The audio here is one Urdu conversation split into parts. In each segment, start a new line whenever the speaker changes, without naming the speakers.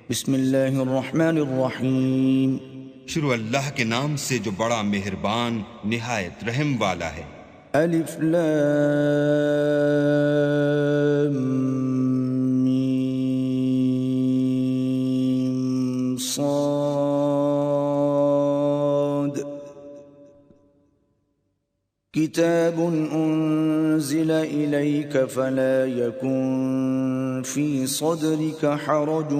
بسم اللہ الرحمن الرحیم۔
شروع اللہ کے نام سے جو بڑا مہربان نہایت رحم والا ہے۔
الف لام میم صاد کتاب انزل الیک فلا یکن فی صدرک حرج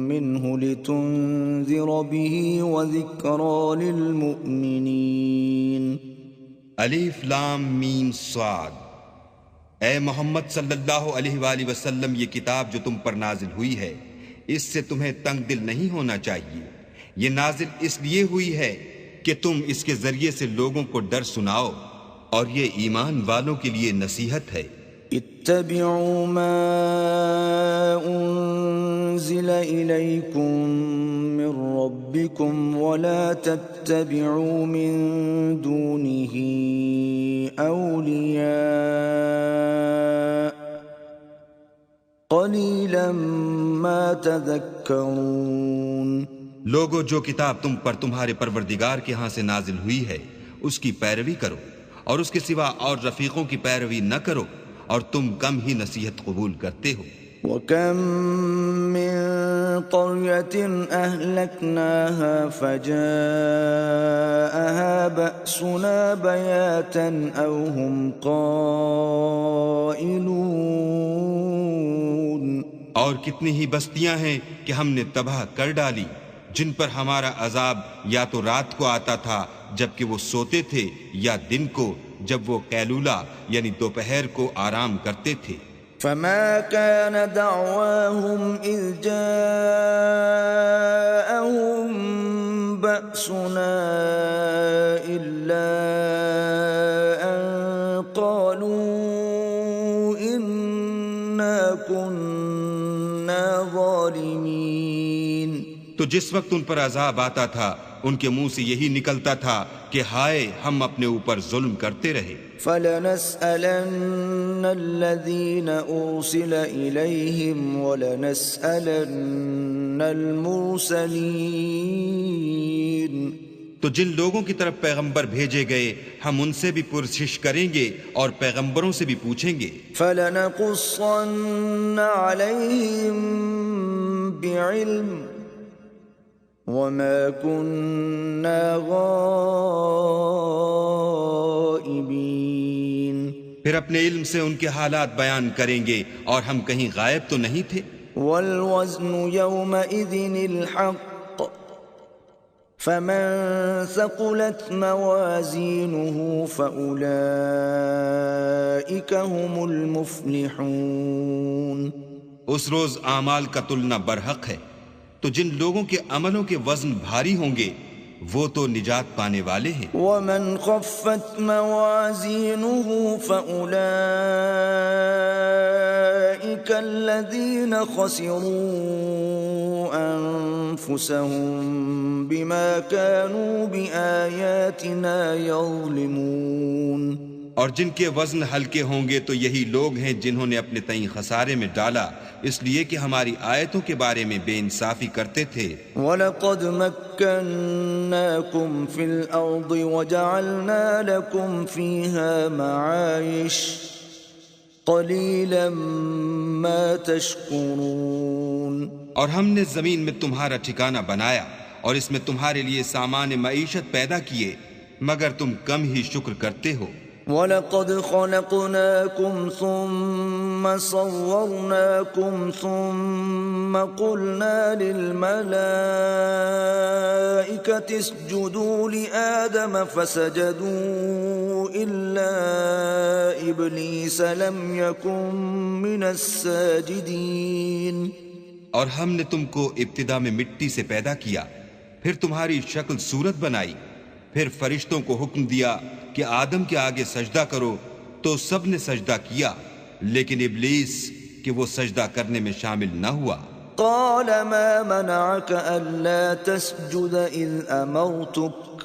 منه لتنذر به وذکرى للمؤمنین۔
الف لام میم صاد۔ اے محمد صلی اللہ علیہ وآلہ وسلم، یہ کتاب جو تم پر نازل ہوئی ہے اس سے تمہیں تنگ دل نہیں ہونا چاہیے۔ یہ نازل اس لیے ہوئی ہے کہ تم اس کے ذریعے سے لوگوں کو ڈر سناؤ، اور یہ ایمان والوں کے لیے نصیحت ہے۔
اتبعوا ما انزل الیکم من ربکم ولا تتبعوا من دونه اولیاء قلیلا ما تذکرون۔
لوگو، جو کتاب تم پر تمہارے پروردگار کے ہاں سے نازل ہوئی ہے اس کی پیروی کرو، اور اس کے سوا اور رفیقوں کی پیروی نہ کرو، اور تم کم ہی نصیحت قبول کرتے ہو۔
وَكَم مِّن قَرْيَةٍ أَهْلَكْنَاهَا فَجَاءَهَا بَأْسُنَا بَيَاتًا أَوْ هُمْ قَائِلُونَ۔
اور کتنی ہی بستیاں ہیں کہ ہم نے تباہ کر ڈالی، جن پر ہمارا عذاب یا تو رات کو آتا تھا جبکہ وہ سوتے تھے، یا دن کو جب وہ قیلولہ یعنی دوپہر کو آرام کرتے تھے۔
فما كان دعواهم إذ جاءهم بأسنا إلا أن قالوا إنا كنا ظالمين۔
تو جس وقت ان پر عذاب آتا تھا ان کے منہ سے یہی نکلتا تھا کہ ہائے، ہم اپنے اوپر ظلم کرتے رہے۔
فَلَنَسْأَلَنَّ الَّذِينَ أُرْسِلَ إِلَيْهِمْ وَلَنَسْأَلَنَّ الْمُرْسَلِينَ۔
تو جن لوگوں کی طرف پیغمبر بھیجے گئے ہم ان سے بھی پرسش کریں گے اور پیغمبروں سے بھی پوچھیں گے۔
فَلَنَقُصَّنَّ عَلَيْهِمْ بِعِلْمٍ وَمَا كُنَّا غَائِبِينَ۔
پھر اپنے علم سے ان کے حالات بیان کریں گے، اور ہم کہیں غائب تو نہیں تھے۔
وَالْوَزْنُ يَوْمَئِذٍ الْحَقُّ فَمَنْ ثَقُلَتْ مَوَازِينُهُ فَأُولَئِكَ هُمُ الْمُفْلِحُونَ۔
اس روز اعمال کا تلنا برحق ہے، تو جن لوگوں کے عملوں کے وزن بھاری ہوں گے وہ تو نجات پانے والے ہیں۔
وَمَنْ خَفَّتْ مَوَازِينُهُ فَأُولَئِكَ الَّذِينَ خَسِرُوا أَنفُسَهُمْ بِمَا كَانُوا بِآيَاتِنَا يَظْلِمُونَ۔
اور جن کے وزن ہلکے ہوں گے تو یہی لوگ ہیں جنہوں نے اپنے تئیں خسارے میں ڈالا اس لیے کہ ہماری آیتوں کے بارے میں بے انصافی کرتے تھے۔
وَلَقَدْ مَكَّنَّاكُمْ فِي الْأَرْضِ وَجَعَلْنَا لَكُمْ فِيهَا مَعَائِشَ قَلِيلًا مَا تَشْكُرُونَ۔
اور ہم نے زمین میں تمہارا ٹھکانہ بنایا اور اس میں تمہارے لیے سامان معیشت پیدا کیے، مگر تم کم ہی شکر کرتے ہو۔
وَلَقَدْ خَلَقْنَاكُمْ ثُمَّ صَوَّرْنَاكُمْ ثُمَّ قُلْنَا لِلْمَلَائِكَةِ اسْجُدُوا لِآدَمَ فَسَجَدُوا إِلَّا إِبْلِيسَ لَمْ يَكُنْ مِنَ السَّاجِدِينَ۔
اور ہم نے تم کو ابتدا میں مٹی سے پیدا کیا، پھر تمہاری شکل صورت بنائی، پھر فرشتوں کو حکم دیا کہ آدم کے آگے سجدہ کرو، تو سب نے سجدہ کیا، لیکن ابلیس کہ وہ سجدہ کرنے میں شامل نہ ہوا۔
قال ما منعك ألا تسجد إذ أمرتك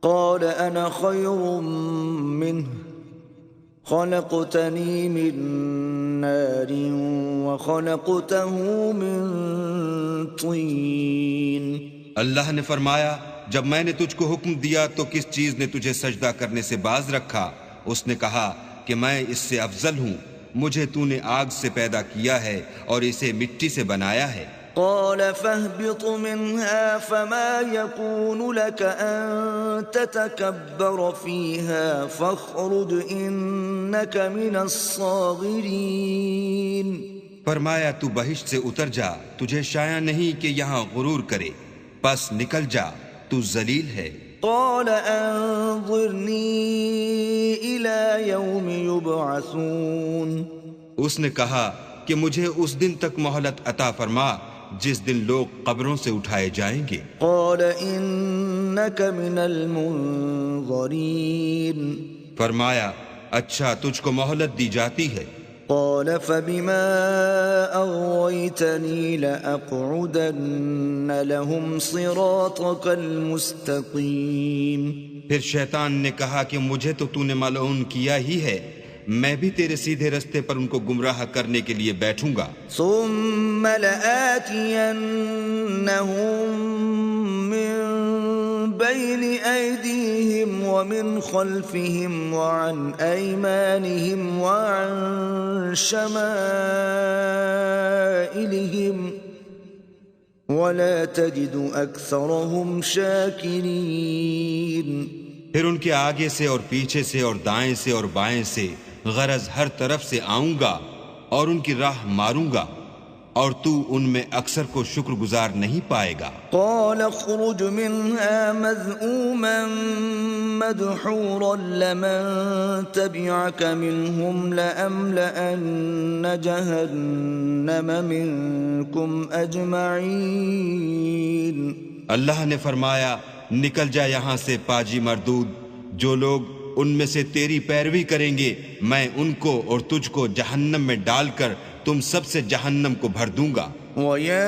قال أنا خير منه خلقتني من نار وخلقته من طين
اللہ نے فرمایا جب میں نے تجھ کو حکم دیا تو کس چیز نے تجھے سجدہ کرنے سے باز رکھا؟ اس نے کہا کہ میں اس سے افضل ہوں، مجھے تو نے آگ سے پیدا کیا ہے اور اسے مٹی سے بنایا ہے۔
قال فاهبط منها فما يكون لك أن تتكبر فيها فاخرج إنك من الصاغرين۔
فرمایا تو بہشت سے اتر جا، تجھے شایع نہیں کہ یہاں غرور کرے، پس نکل جا، تو ذلیل ہے۔
قال انظرني إلى يوم يبعثون۔
اس نے کہا کہ مجھے اس دن تک مہلت عطا فرما جس دن لوگ قبروں سے اٹھائے جائیں گے۔
قال إنك من المنظرين۔
فرمایا اچھا تجھ کو مہلت دی جاتی ہے۔
قال فبما أغويتني لأقعدن لهم صراطك المستقيم۔
پھر شیطان نے کہا کہ مجھے تو نے ملعون کیا ہی ہے، میں بھی تیرے سیدھے رستے پر ان کو گمراہ کرنے کے لیے بیٹھوں گا۔
ثم لآتينهم من بين أيديهم ومن خلفهم وعن أيمانهم وعن شمائلهم ولا تجد أكثرهم شاكرين۔
پھر ان کے آگے سے اور پیچھے سے اور دائیں سے اور بائیں سے، غرض ہر طرف سے آؤں گا اور ان کی راہ ماروں گا، اور تو ان میں اکثر کو شکر گزار نہیں پائے گا۔
قال اخرج منها مذءوما مدحورا لمن تبعك منهم لأملأن جهنم منكم أجمعين۔
اللہ نے فرمایا نکل جا یہاں سے پاجی مردود، جو لوگ ان میں سے تیری پیروی کریں گے میں ان کو اور تجھ کو جہنم میں ڈال کر تم سب سے جہنم کو بھر دوں گا۔
وَيَا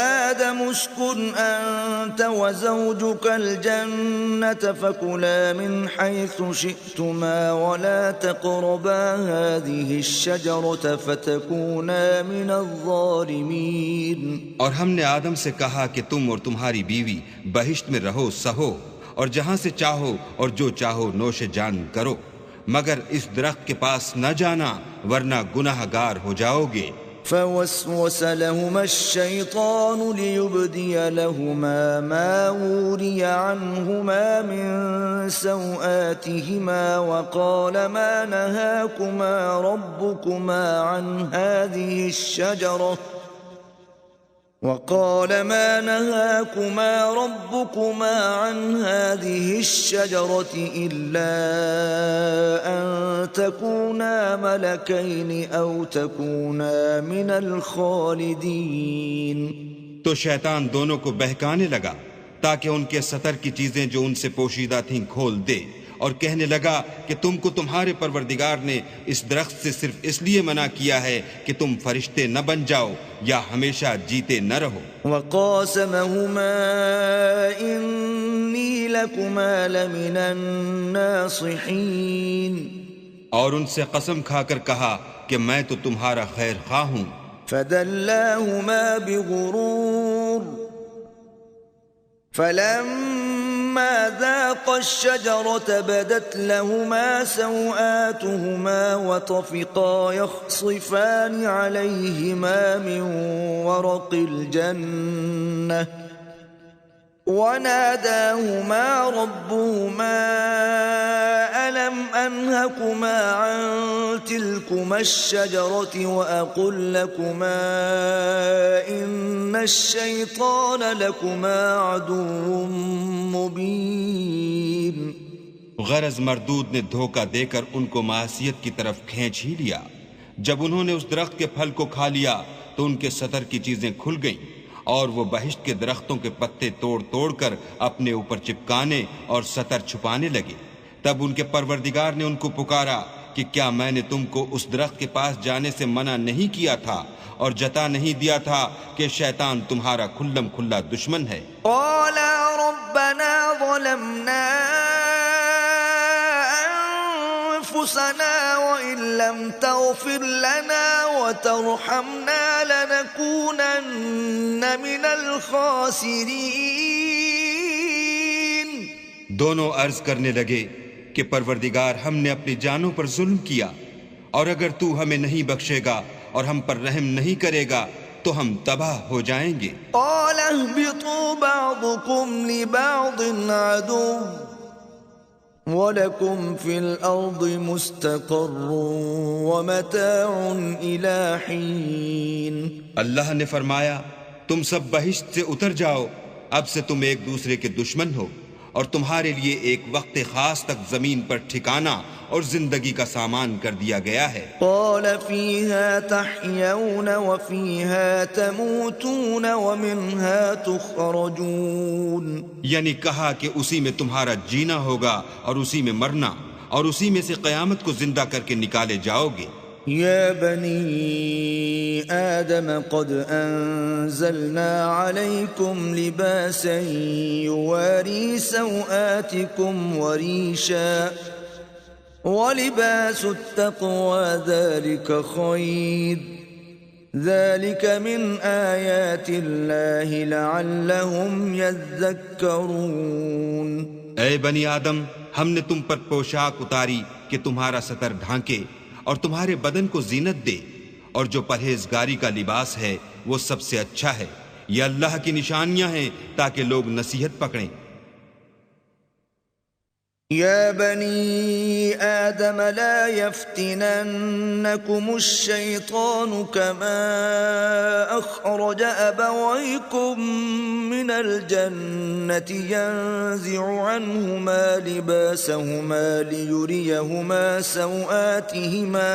آدَمُ اسْكُنْ أَنْتَ وَزَوْجُكَ الْجَنَّةَ فَكُلَا مِنْ حَيْثُ شِئْتُمَا وَلَا تَقْرَبَا هَذِهِ الشَّجَرَةَ فَتَكُونَا مِنَ الظَّالِمِينَ۔
اور ہم نے آدم سے کہا کہ تم اور تمہاری بیوی بہشت میں رہو سہو، اور جہاں سے چاہو اور جو چاہو نوش جان کرو، مگر اس درخت کے پاس نہ جانا ورنہ گناہ گار ہو جاؤ گے۔
فوسوس لهما الشيطان ليبدي لهما ما وري عنهما من سوآتهما وقال ما نهاكما ربكما عن هذه الشجرة إلا أن تكونا ملكين أو تكونا من الخالدين۔
تو شیطان دونوں کو بہکانے لگا تاکہ ان کے ستر کی چیزیں جو ان سے پوشیدہ تھیں کھول دے، اور کہنے لگا کہ تم کو تمہارے پروردگار نے اس درخت سے صرف اس لیے منع کیا ہے کہ تم فرشتے نہ بن جاؤ یا ہمیشہ جیتے نہ رہو۔
وقاسمهما إني لكما لمن الناصحين۔
اور ان سے قسم کھا کر کہا کہ میں تو تمہارا خیر خواہ ہوں۔
فدلاهما بغرور فلما ذاقا الشجرة بدت لهما سوآتهما وطفقا يخصفان عليهما من ورق الجنة وناداهما ربهما ألم أنهكما عن تلكما الشجرة وأقل لكما إن الشيطان لكما عدو مبين۔
غرض مردود نے دھوکہ دے کر ان کو معصیت کی طرف کھینچ ہی لیا۔ جب انہوں نے اس درخت کے پھل کو کھا لیا تو ان کے ستر کی چیزیں کھل گئیں، اور وہ بہشت کے درختوں کے پتے توڑ توڑ کر اپنے اوپر چپکانے اور ستر چھپانے لگے۔ تب ان کے پروردگار نے ان کو پکارا کہ کیا میں نے تم کو اس درخت کے پاس جانے سے منع نہیں کیا تھا اور جتا نہیں دیا تھا کہ شیطان تمہارا کھلم کھلا دشمن ہے؟
قالا ربنا ظلمنا أنفسنا وإن لم تغفر لنا وترحمنا لنكونن من الخاسرين.
دونوں عرض کرنے لگے کہ پروردگار ہم نے اپنی جانوں پر ظلم کیا، اور اگر تو ہمیں نہیں بخشے گا اور ہم پر رحم نہیں کرے گا تو ہم تباہ ہو جائیں گے.
قال اهبطوا بعضكم لبعض عدو وَلَكُمْ فِي الْأَرْضِ مُسْتَقَرٌّ وَمَتَاعٌ إِلَى حِينٍ.
اللہ نے فرمایا تم سب بہشت سے اتر جاؤ، اب سے تم ایک دوسرے کے دشمن ہو، اور تمہارے لیے ایک وقت خاص تک زمین پر ٹھکانہ اور زندگی کا سامان کر دیا گیا ہے.
قال فيها تحيون وفيها تموتون ومنها تخرجون.
یعنی کہا کہ اسی میں تمہارا جینا ہوگا اور اسی میں مرنا، اور اسی میں سے قیامت کو زندہ کر کے نکالے جاؤ گے.
يا بني آدم قد أنزلنا عليكم لباسا يواري سوآتكم وريشا ولباس التقوى ذلك خير ذلك من آيات الله لعلهم يذكرون.
اے بنی آدم، ہم نے تم پر پوشاک اتاری کہ تمہارا ستر ڈھانکے اور تمہارے بدن کو زینت دے، اور جو پرہیزگاری کا لباس ہے وہ سب سے اچھا ہے. یہ اللہ کی نشانیاں ہیں تاکہ لوگ نصیحت پکڑیں.
يا بني آدم لا يفتننكم الشيطان كما أخرج أبويكم من الجنة ينزع عنهما لباسهما ليريهما سوآتهما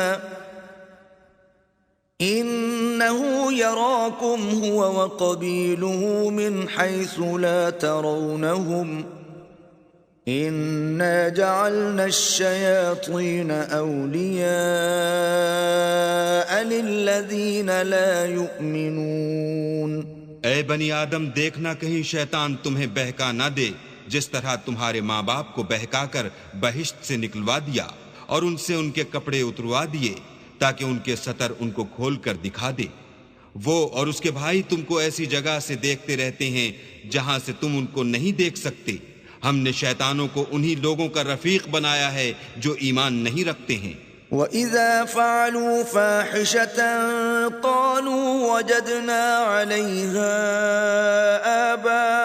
إنه يراكم هو وقبيله من حيث لا ترونهم إِنَّا جَعَلْنَا الشَّيَاطِينَ أَوْلِيَاءَ لِلَّذِينَ لَا يُؤْمِنُونَ.
اے بنی آدم، دیکھنا کہیں شیطان تمہیں بہکا نہ دے، جس طرح تمہارے ماں باپ کو بہکا کر بہشت سے نکلوا دیا اور ان سے ان کے کپڑے اتروا دیے تاکہ ان کے ستر ان کو کھول کر دکھا دے. وہ اور اس کے بھائی تم کو ایسی جگہ سے دیکھتے رہتے ہیں جہاں سے تم ان کو نہیں دیکھ سکتے. ہم نے شیطانوں کو انہی لوگوں کا رفیق بنایا ہے جو ایمان نہیں رکھتے ہیں.
وَإِذَا فَعَلُوا فَاحِشَةً قَالُوا وَجَدْنَا عَلَيْهَا آبَاءَنَا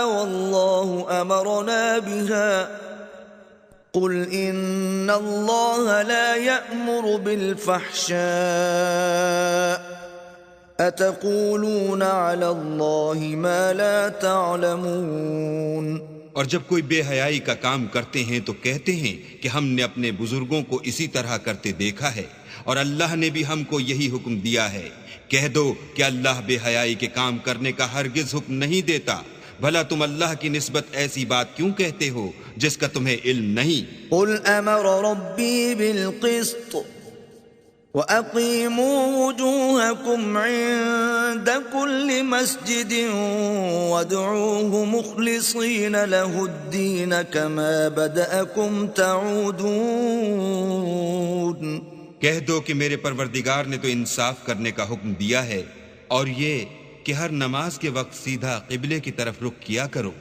وَاللَّهُ أَمَرَنَا بِهَا قُلْ إِنَّ اللَّهَ لَا يَأْمُرُ بِالْفَحْشَاءِ أَتَقُولُونَ عَلَى اللَّهِ مَا لَا تَعْلَمُونَ.
اور جب کوئی بے حیائی کا کام کرتے ہیں تو کہتے ہیں کہ ہم نے اپنے بزرگوں کو اسی طرح کرتے دیکھا ہے، اور اللہ نے بھی ہم کو یہی حکم دیا ہے. کہہ دو کہ اللہ بے حیائی کے کام کرنے کا ہرگز حکم نہیں دیتا. بھلا تم اللہ کی نسبت ایسی بات کیوں کہتے ہو جس کا تمہیں علم نہیں؟
قُلْ أَمَرَ رَبِّي بِالْقِسْطِ وَأَقِيمُوا وُجُوهَكُمْ عِندَ كُلِّ مَسْجِدٍ وَادْعُوهُ مُخْلِصِينَ لَهُ الدِّينَ كَمَا بَدَأَكُمْ تَعُودُونَ.
کہہ دو کہ میرے پروردگار نے تو انصاف کرنے کا حکم دیا ہے، اور یہ کہ ہر نماز کے وقت سیدھا قبلے کی طرف رخ کیا کرو،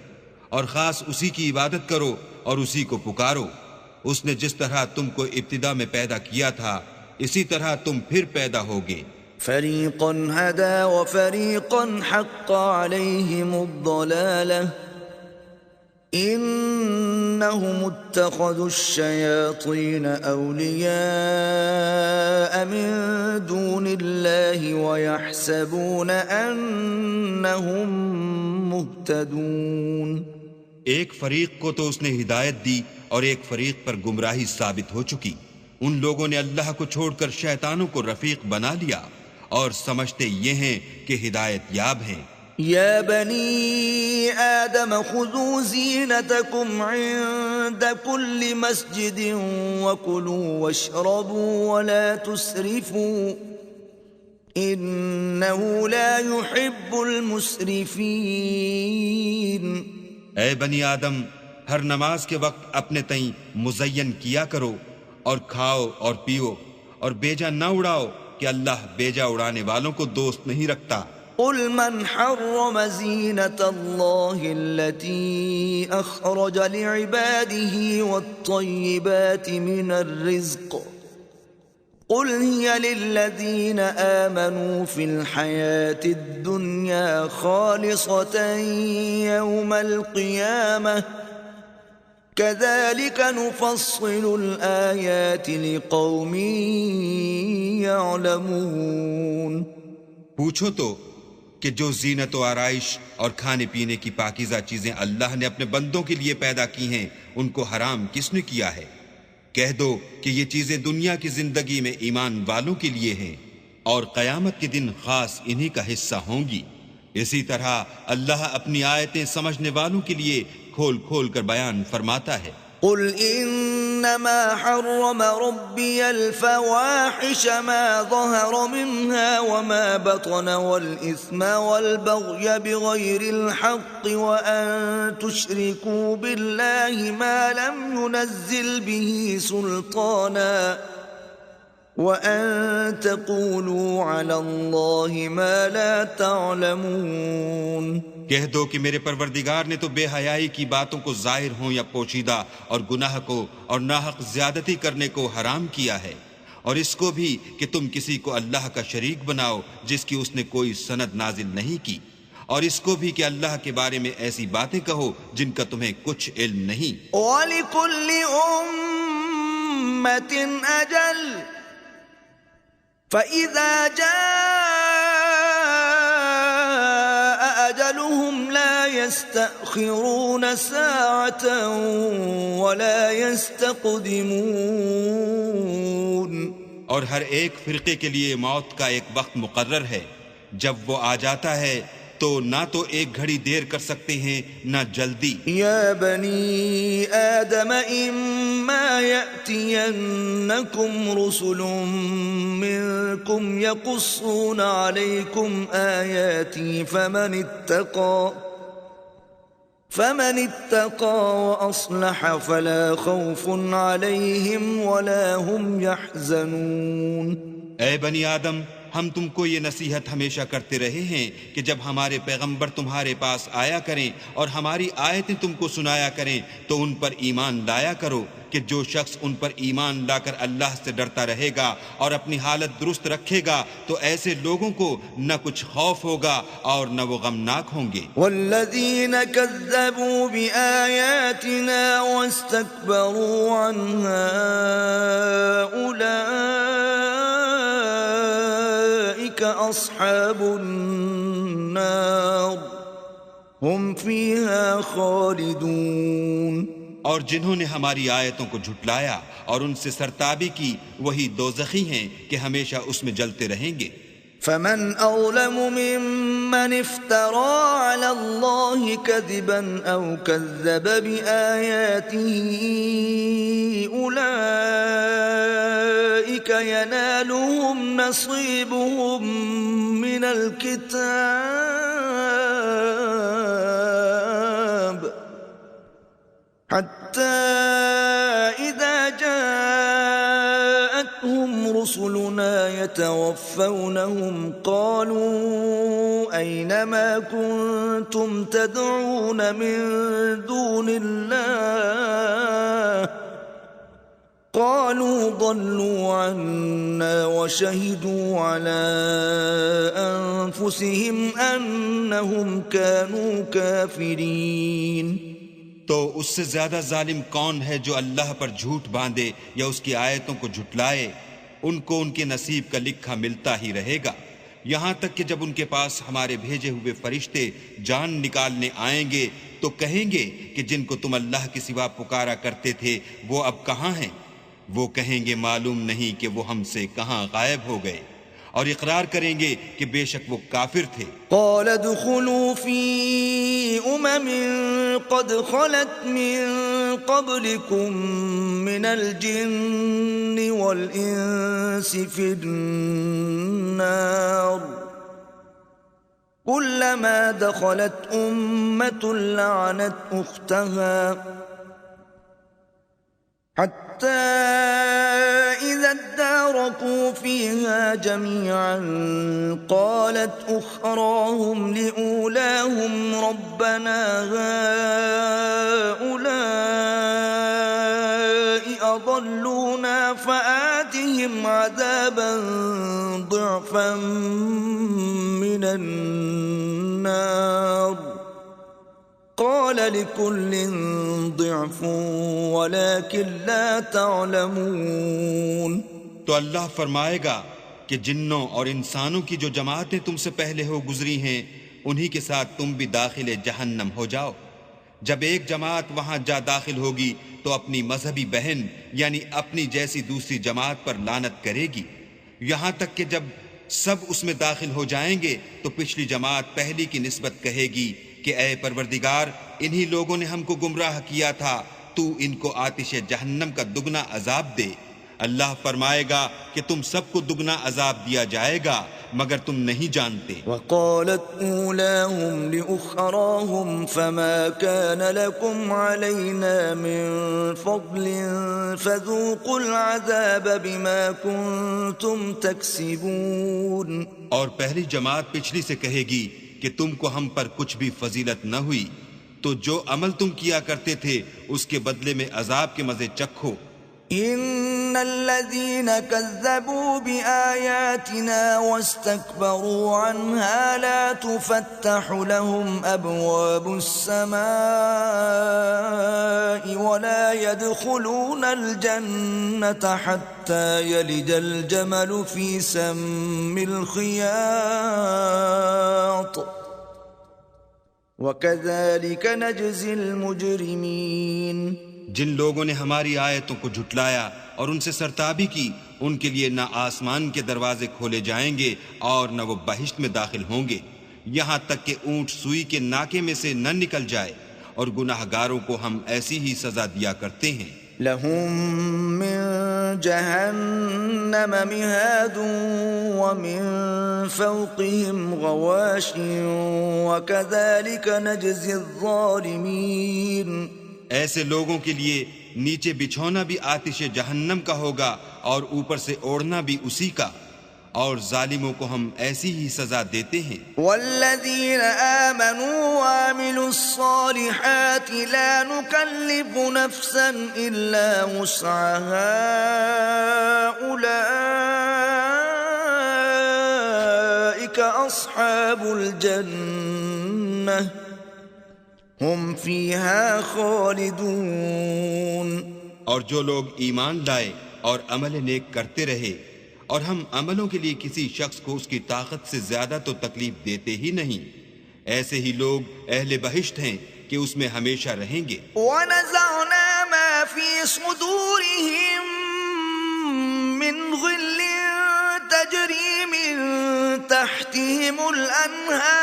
اور خاص اسی کی عبادت کرو اور اسی کو پکارو. اس نے جس طرح تم کو ابتدا میں پیدا کیا تھا اسی طرح تم پھر پیدا ہوگے.
فَرِيقًا هَدَى وَفَرِيقًا حَقَّ عَلَيْهِمُ الضَّلَالَةُ إِنَّهُمُ اتَّخَذُوا الشَّيَاطِينَ أَوْلِيَاءَ مِن دُونِ اللَّهِ وَيَحْسَبُونَ أَنَّهُمْ مُهْتَدُونَ.
ایک فریق کو تو اس نے ہدایت دی اور ایک فریق پر گمراہی ثابت ہو چکی. ان لوگوں نے اللہ کو چھوڑ کر شیطانوں کو رفیق بنا لیا اور سمجھتے یہ ہیں کہ ہدایت یاب ہیں.
یا بنی آدم خذوا زینتکم عند کل مسجد وکلوا واشربوا ولا تسرفوا انه لا يحب المسرفین.
اے بنی آدم، ہر نماز کے وقت اپنے تئیں مزین کیا کرو، اور کھاؤ اور پیو، اور بیجا نہ اڑاؤ کہ اللہ بیجا اڑانے والوں کو دوست نہیں رکھتا۔
قل من حرم زينة الله التي أخرج لعباده والطيبات من الرزق قل هي للذين آمنوا في الحياة الدنيا خالصة يوم القيامة كذلك نفصل الآيات لقوم يعلمون۔
پوچھو تو کہ جو زینت و آرائش اور کھانے پینے کی پاکیزہ چیزیں اللہ نے اپنے بندوں کے لیے پیدا کی ہیں ان کو حرام کس نے کیا ہے؟ کہہ دو کہ یہ چیزیں دنیا کی زندگی میں ایمان والوں کے لیے ہیں اور قیامت کے دن خاص انہی کا حصہ ہوں گی۔ اسی طرح اللہ اپنی آیتیں سمجھنے والوں کے لیے کھول کھول کر بیان فرماتا ہے۔
قل انما حرم ربي الفواحش ما ظهر منها وما بطن والاثم والبغي بغير الحق وان تشركوا بالله ما لم ينزل به سلطانا وان تقولوا على الله ما لا تعلمون۔
کہہ دو کہ میرے پروردگار نے تو بے حیائی کی باتوں کو ظاہر ہوں یا پوشیدہ اور گناہ کو اور ناحق زیادتی کرنے کو حرام کیا ہے، اور اس کو بھی کہ تم کسی کو اللہ کا شریک بناؤ جس کی اس نے کوئی سند نازل نہیں کی، اور اس کو بھی کہ اللہ کے بارے میں ایسی باتیں کہو جن کا تمہیں کچھ علم نہیں۔
وَلِكُلِّ أُمَّةٍ أَجَلٌ فَإِذَا جَاءَ أَجَلُهُمْ لَا يَسْتَأْخِرُونَ سَاعَةً وَلَا يَسْتَقْدِمُونَ۔
اور ہر ایک فرقے کے لیے موت کا ایک وقت مقرر ہے، جب وہ آ جاتا ہے تو نہ تو ایک گھڑی دیر کر سکتے ہیں نہ جلدی۔
یا بنی آدم اما یأتینکم رسل منکم یقصون علیکم آیاتی فمن اتقى وأصلح فلا خوف عليهم ولا هم يحزنون۔
اے بنی آدم، ہم تم کو یہ نصیحت ہمیشہ کرتے رہے ہیں کہ جب ہمارے پیغمبر تمہارے پاس آیا کریں اور ہماری آیتیں تم کو سنایا کریں تو ان پر ایمان لایا کرو کہ جو شخص ان پر ایمان لا کر اللہ سے ڈرتا رہے گا اور اپنی حالت درست رکھے گا تو ایسے لوگوں کو نہ کچھ خوف ہوگا اور نہ وہ غمناک ہوں گے۔
والذین کذبوا بآیاتنا واستکبروا عنها اولئک اصحاب النار هم فیها خالدون۔
اور جنہوں نے ہماری آیتوں کو جھٹلایا اور ان سے سرتابی کی وہی دوزخی ہیں کہ ہمیشہ اس میں جلتے رہیں گے۔
فمن أظلم ممن افترى على الله كذبا أو كذب بآياته أولئك ينالهم نصيبهم من الكتاب حتى إذا جاءتهم رسلنا يتوفونهم قالوا أين ما كنتم تدعون من دون الله قالوا ضلوا عنا وشهدوا على أنفسهم أنهم كانوا كافرين۔
تو اس سے زیادہ ظالم کون ہے جو اللہ پر جھوٹ باندھے یا اس کی آیتوں کو جھٹلائے؟ ان کو ان کے نصیب کا لکھا ملتا ہی رہے گا، یہاں تک کہ جب ان کے پاس ہمارے بھیجے ہوئے فرشتے جان نکالنے آئیں گے تو کہیں گے کہ جن کو تم اللہ کے سوا پکارا کرتے تھے وہ اب کہاں ہیں؟ وہ کہیں گے معلوم نہیں کہ وہ ہم سے کہاں غائب ہو گئے، اور اقرار کریں گے کہ بے شک وہ کافر تھے۔
قال ادخلوا في قد خلت من قبلكم من الجن والإنس في النار كلما دخلت أمة لعنت أختها حتى إذا اداركوا فيها جميعا قالت أخراهم لأولاهم ربنا هؤلاء أضلونا فآتهم عذابا ضعفا من النار قال لكل ضعف ولكن لا تعلمون۔
تو اللہ فرمائے گا کہ جنوں اور انسانوں کی جو جماعتیں تم سے پہلے ہو گزری ہیں انہی کے ساتھ تم بھی داخل جہنم ہو جاؤ۔ جب ایک جماعت وہاں جا داخل ہوگی تو اپنی مذہبی بہن یعنی اپنی جیسی دوسری جماعت پر لعنت کرے گی، یہاں تک کہ جب سب اس میں داخل ہو جائیں گے تو پچھلی جماعت پہلی کی نسبت کہے گی کہ اے پروردگار انہی لوگوں نے ہم کو گمراہ کیا تھا، تو ان کو آتش جہنم کا دگنا عذاب دے۔ اللہ فرمائے گا کہ تم سب کو دگنا عذاب دیا جائے گا مگر تم نہیں جانتے۔
وقالت اولاهم لأخراهم فما كان لكم علينا من فضل فذوقوا العذاب بما كنتم تكسبون۔
اور پہلی جماعت پچھلی سے کہے گی کہ تم کو ہم پر کچھ بھی فضیلت نہ ہوئی، تو جو عمل تم کیا کرتے تھے اس کے بدلے میں عذاب کے مزے چکھو۔
ان الذين كذبوا بآياتنا واستكبروا عنها لا تفتح لهم ابواب السماء ولا يدخلون الجنة حتى يلج الجمل في سم الخياط وكذلك نجزي المجرمين۔
جن لوگوں نے ہماری آیتوں کو جھٹلایا اور ان سے سرتابی کی ان کے لیے نہ آسمان کے دروازے کھولے جائیں گے اور نہ وہ بہشت میں داخل ہوں گے یہاں تک کہ اونٹ سوئی کے ناکے میں سے نہ نکل جائے، اور گناہ گاروں کو ہم ایسی ہی سزا دیا کرتے ہیں۔
لهم من جهنم مهاد ومن فوقهم غواش وكذلك نجزي الظالمين۔
ایسے لوگوں کے لیے نیچے بچھونا بھی آتش جہنم کا ہوگا اور اوپر سے اوڑھنا بھی اسی کا، اور ظالموں کو ہم ایسی ہی سزا دیتے ہیں۔
والذین آمنوا وعملوا الصالحات لا نکلف نفسا الا وسعها اولئک اصحاب الجنہ ہم فیہا خالدون۔
اور جو لوگ ایمان لائے اور عمل نیک کرتے رہے اور ہم عملوں کے لیے کسی شخص کو اس کی طاقت سے زیادہ تو تکلیف دیتے ہی نہیں، ایسے ہی لوگ اہل بہشت ہیں کہ اس میں ہمیشہ رہیں گے۔
وَنَزَعْنَا مَا فِي صُدُورِهِم مِّن غِلٍّ تَجْرِي مِن تَحْتِهِمُ الْأَنْهَارُ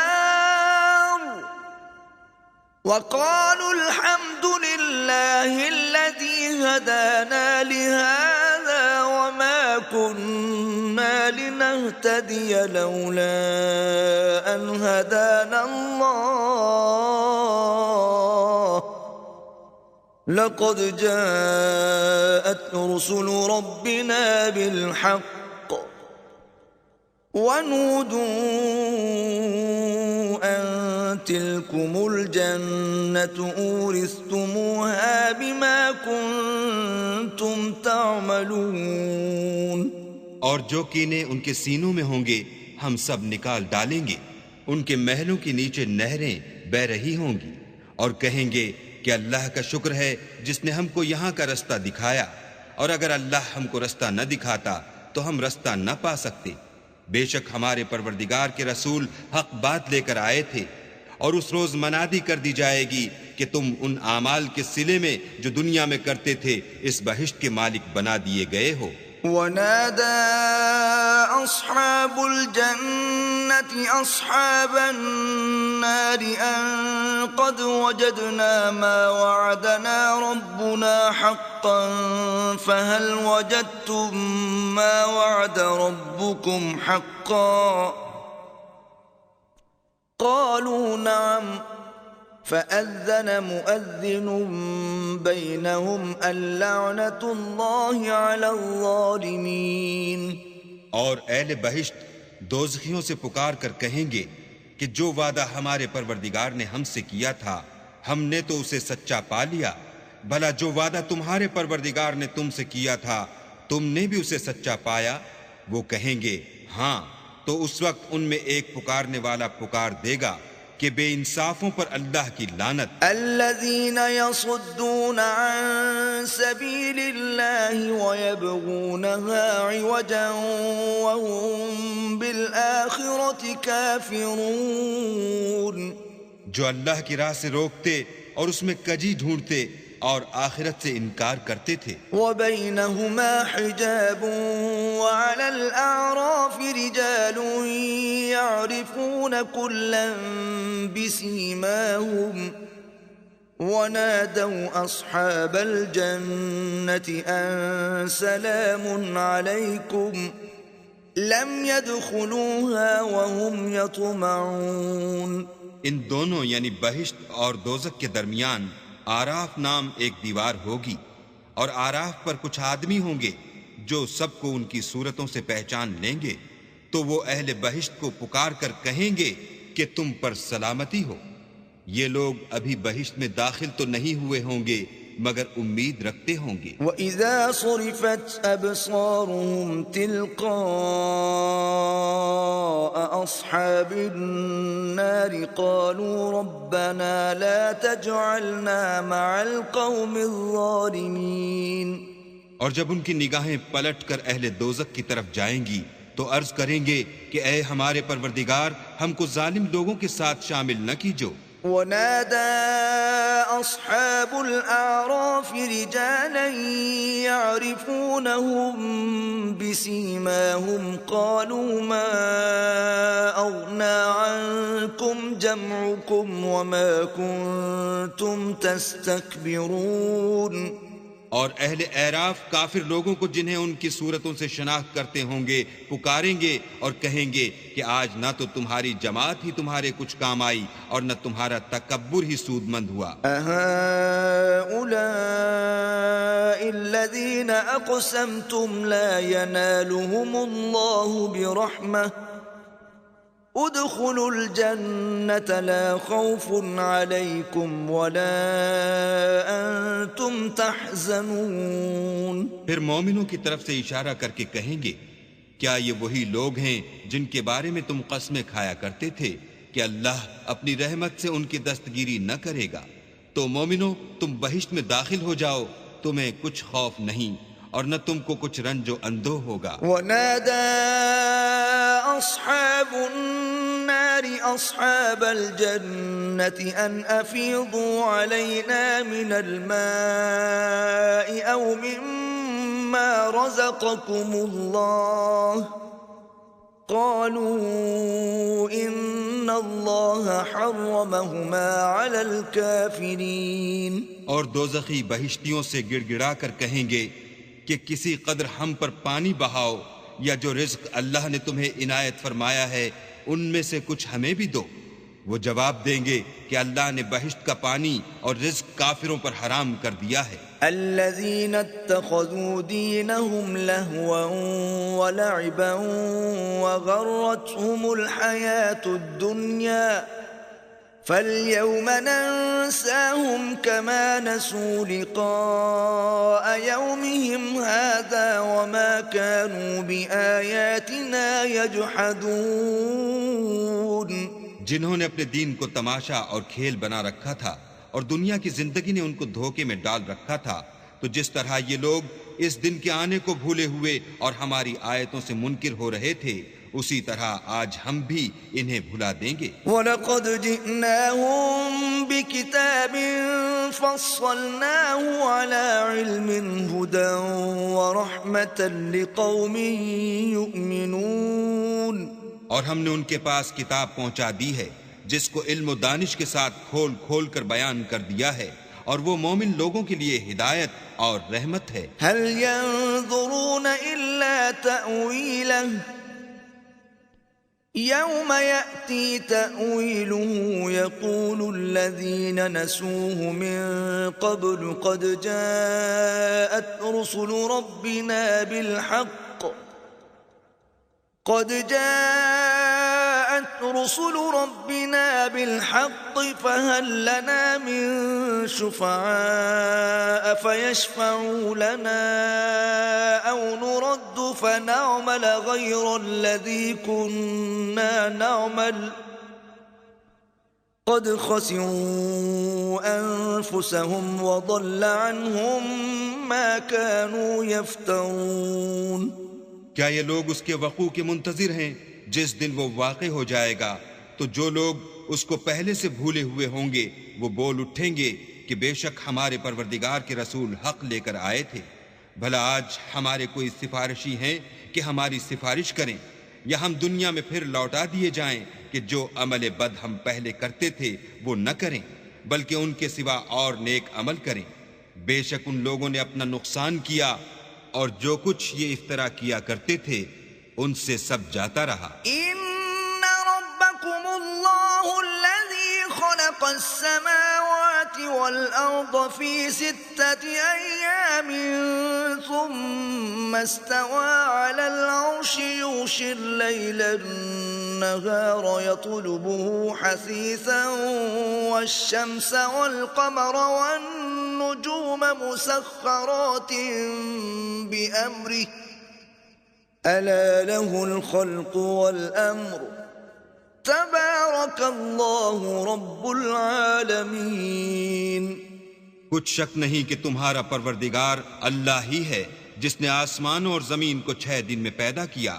وَقَالُوا الْحَمْدُ لِلَّهِ الَّذِي هَدَانَا لِهَذَا وَمَا كُنَّا لِنَهْتَدِيَ لَوْلَا أَنْ هَدَانَا اللَّهُ لَقَدْ جَاءَتْ رُسُلُ رَبِّنَا بِالْحَقِّ وَنُودُوا أَن تِلْكُمُ الْجَنَّةُ أُورِثْتُمُوهَا بِمَا كُنتُمْ تَعْمَلُونَ۔
اور جو کینے ان کے سینوں میں ہوں گے ہم سب نکال ڈالیں گے، ان کے محلوں کے نیچے نہریں بہ رہی ہوں گی، اور کہیں گے کہ اللہ کا شکر ہے جس نے ہم کو یہاں کا رستہ دکھایا، اور اگر اللہ ہم کو رستہ نہ دکھاتا تو ہم رستہ نہ پا سکتے۔ بے شک ہمارے پروردگار کے رسول حق بات لے کر آئے تھے، اور اس روز منادی کر دی جائے گی کہ تم ان اعمال کے صلے میں جو دنیا میں کرتے تھے اس بہشت کے مالک بنا دیے گئے ہو۔
وَنَادَى أَصْحَابُ الْجَنَّةِ أَصْحَابَ النَّارِ أَن قَدْ وَجَدْنَا مَا وَعَدَنَا رَبُّنَا حَقًّا فَهَلْ وَجَدتُّم مَّا وَعَدَ رَبُّكُمْ حَقًّا قَالُوا نَعَمْ فأذن مؤذن بينهم اللعنة الله على الظالمين.
اور اہل بہشت دوزخیوں سے پکار کر کہیں گے کہ جو وعدہ ہمارے پروردگار نے ہم سے کیا تھا ہم نے تو اسے سچا پا لیا، بھلا جو وعدہ تمہارے پروردگار نے تم سے کیا تھا تم نے بھی اسے سچا پایا؟ وہ کہیں گے ہاں، تو اس وقت ان میں ایک پکارنے والا پکار دے گا کہ بے انصافوں پر اللہ کی لعنت.
الذين يصدون عن سبيل الله ويبغونها عوجا وهم بالآخرة كافرون.
جو اللہ کی راہ سے روکتے اور اس میں کجی ڈھونڈتے اور آخرت سے انکار کرتے تھے.
وبينهما حجاب وعلى الأعراف رجال يعرفون كلا بسيماهم ونادوا أصحاب الجنة أن سلام عليكم لم يدخلوها وهم يطمعون.
ان دونوں یعنی بہشت اور دوزخ کے درمیان آراف نام ایک دیوار ہوگی، اور آراف پر کچھ آدمی ہوں گے جو سب کو ان کی صورتوں سے پہچان لیں گے، تو وہ اہل بہشت کو پکار کر کہیں گے کہ تم پر سلامتی ہو. یہ لوگ ابھی بہشت میں داخل تو نہیں ہوئے ہوں گے مگر امید رکھتے ہوں گے.
وَإِذَا صُرِفَتْ أَبْصَارُهُمْ تِلْقَاءَ أَصْحَابِ النَّارِ قَالُوا رَبَّنَا لَا تَجْعَلْنَا مَعَ الْقَوْمِ الظَّالِمِينَ.
اور جب ان کی نگاہیں پلٹ کر اہل دوزخ کی طرف جائیں گی تو عرض کریں گے کہ اے ہمارے پروردگار ہم کو ظالم لوگوں کے ساتھ شامل نہ کیجو.
ونادى أصحاب الأعراف رجالا يعرفونهم بسيماهم قالوا ما أغنى عنكم جمعكم وما كنتم تستكبرون.
اور اہل اعراف کافر لوگوں کو جنہیں ان کی صورتوں سے شناخت کرتے ہوں گے پکاریں گے اور کہیں گے کہ آج نہ تو تمہاری جماعت ہی تمہارے کچھ کام آئی اور نہ تمہارا تکبر ہی سود مند ہوا.
أهؤلاء الذين أقسمتم لا ينالهم الله برحمة ادخلوا الجنة لا خوف عليكم ولا أنتم تحزنون.
پھر مومنوں کی طرف سے اشارہ کر کے کہیں گے کیا یہ وہی لوگ ہیں جن کے بارے میں تم قسمیں کھایا کرتے تھے کہ اللہ اپنی رحمت سے ان کی دستگیری نہ کرے گا؟ تو مومنوں تم بہشت میں داخل ہو جاؤ، تمہیں کچھ خوف نہیں اور نہ تم کو کچھ رنج و اندوہ ہوگا.
ونادى أصحاب النار أصحاب الجنة أن أفيضوا علينا من الماء أو مما رزقكم الله قالوا إن الله حرمهما على الكافرين.
اور دوزخی بہشتیوں سے گڑ گڑا کر کہیں گے کہ کسی قدر ہم پر پانی بہاؤ یا جو رزق اللہ نے تمہیں عنایت فرمایا ہے ان میں سے کچھ ہمیں بھی دو. وہ جواب دیں گے کہ اللہ نے بہشت کا پانی اور رزق کافروں پر حرام کر دیا ہے.
الذين اتخذوا دينهم لهوا ولعبا وغرتهم الحياة الدنيا فاليوم ننساهم كما نسوا لقاء يومهم هذا وما كانوا بآياتنا يجحدون.
جنہوں نے اپنے دین کو تماشا اور کھیل بنا رکھا تھا اور دنیا کی زندگی نے ان کو دھوکے میں ڈال رکھا تھا، تو جس طرح یہ لوگ اس دن کے آنے کو بھولے ہوئے اور ہماری آیتوں سے منکر ہو رہے تھے اسی طرح آج ہم بھی انہیں بھلا دیں گے.
وَلَقَدْ جِئْنَاهُمْ بِكِتَابٍ فَصَّلْنَاهُ عَلَى عِلْمٍ هُدًى وَرَحْمَةً لِقَوْمٍ يُؤْمِنُونَ.
اور ہم نے ان کے پاس کتاب پہنچا دی ہے جس کو علم و دانش کے ساتھ کھول کھول کر بیان کر دیا ہے اور وہ مومن لوگوں کے لیے ہدایت اور رحمت ہے.
هل ينظرون إلا تأويله يوم يأتي تأويله يقول الذين نسوه من قبل قد جاءت رسل ربنا بالحق فهل لنا من شفعاء فيشفعوا لنا أو نرد فنعمل غير الذي كنا نعمل قد خسروا أنفسهم وضل عنهم ما كانوا يفترون.
کیا یہ لوگ اس کے وقوع کے منتظر ہیں جس دن وہ واقع ہو جائے گا؟ تو جو لوگ اس کو پہلے سے بھولے ہوئے ہوں گے وہ بول اٹھیں گے کہ بے شک ہمارے پروردگار کے رسول حق لے کر آئے تھے. بھلا آج ہمارے کوئی سفارشی ہیں کہ ہماری سفارش کریں، یا ہم دنیا میں پھر لوٹا دیے جائیں کہ جو عمل بد ہم پہلے کرتے تھے وہ نہ کریں بلکہ ان کے سوا اور نیک عمل کریں. بے شک ان لوگوں نے اپنا نقصان کیا اور جو کچھ یہ افترا کیا کرتے تھے ان سے سب جاتا رہا.
ان ربکم اللہ الذی خلق السماوات والارض فی 6 ایام ثم استوى على العرش یغشی اللیل النهار يطلبه حثیثا والشمس والقمر والنجوم مسخرات بأمره ألا له الخلق والأمر تبارك الله رب العالمين.
کچھ شک نہیں کہ تمہارا پروردگار اللہ ہی ہے جس نے آسمانوں اور زمین کو 6 دن میں پیدا کیا،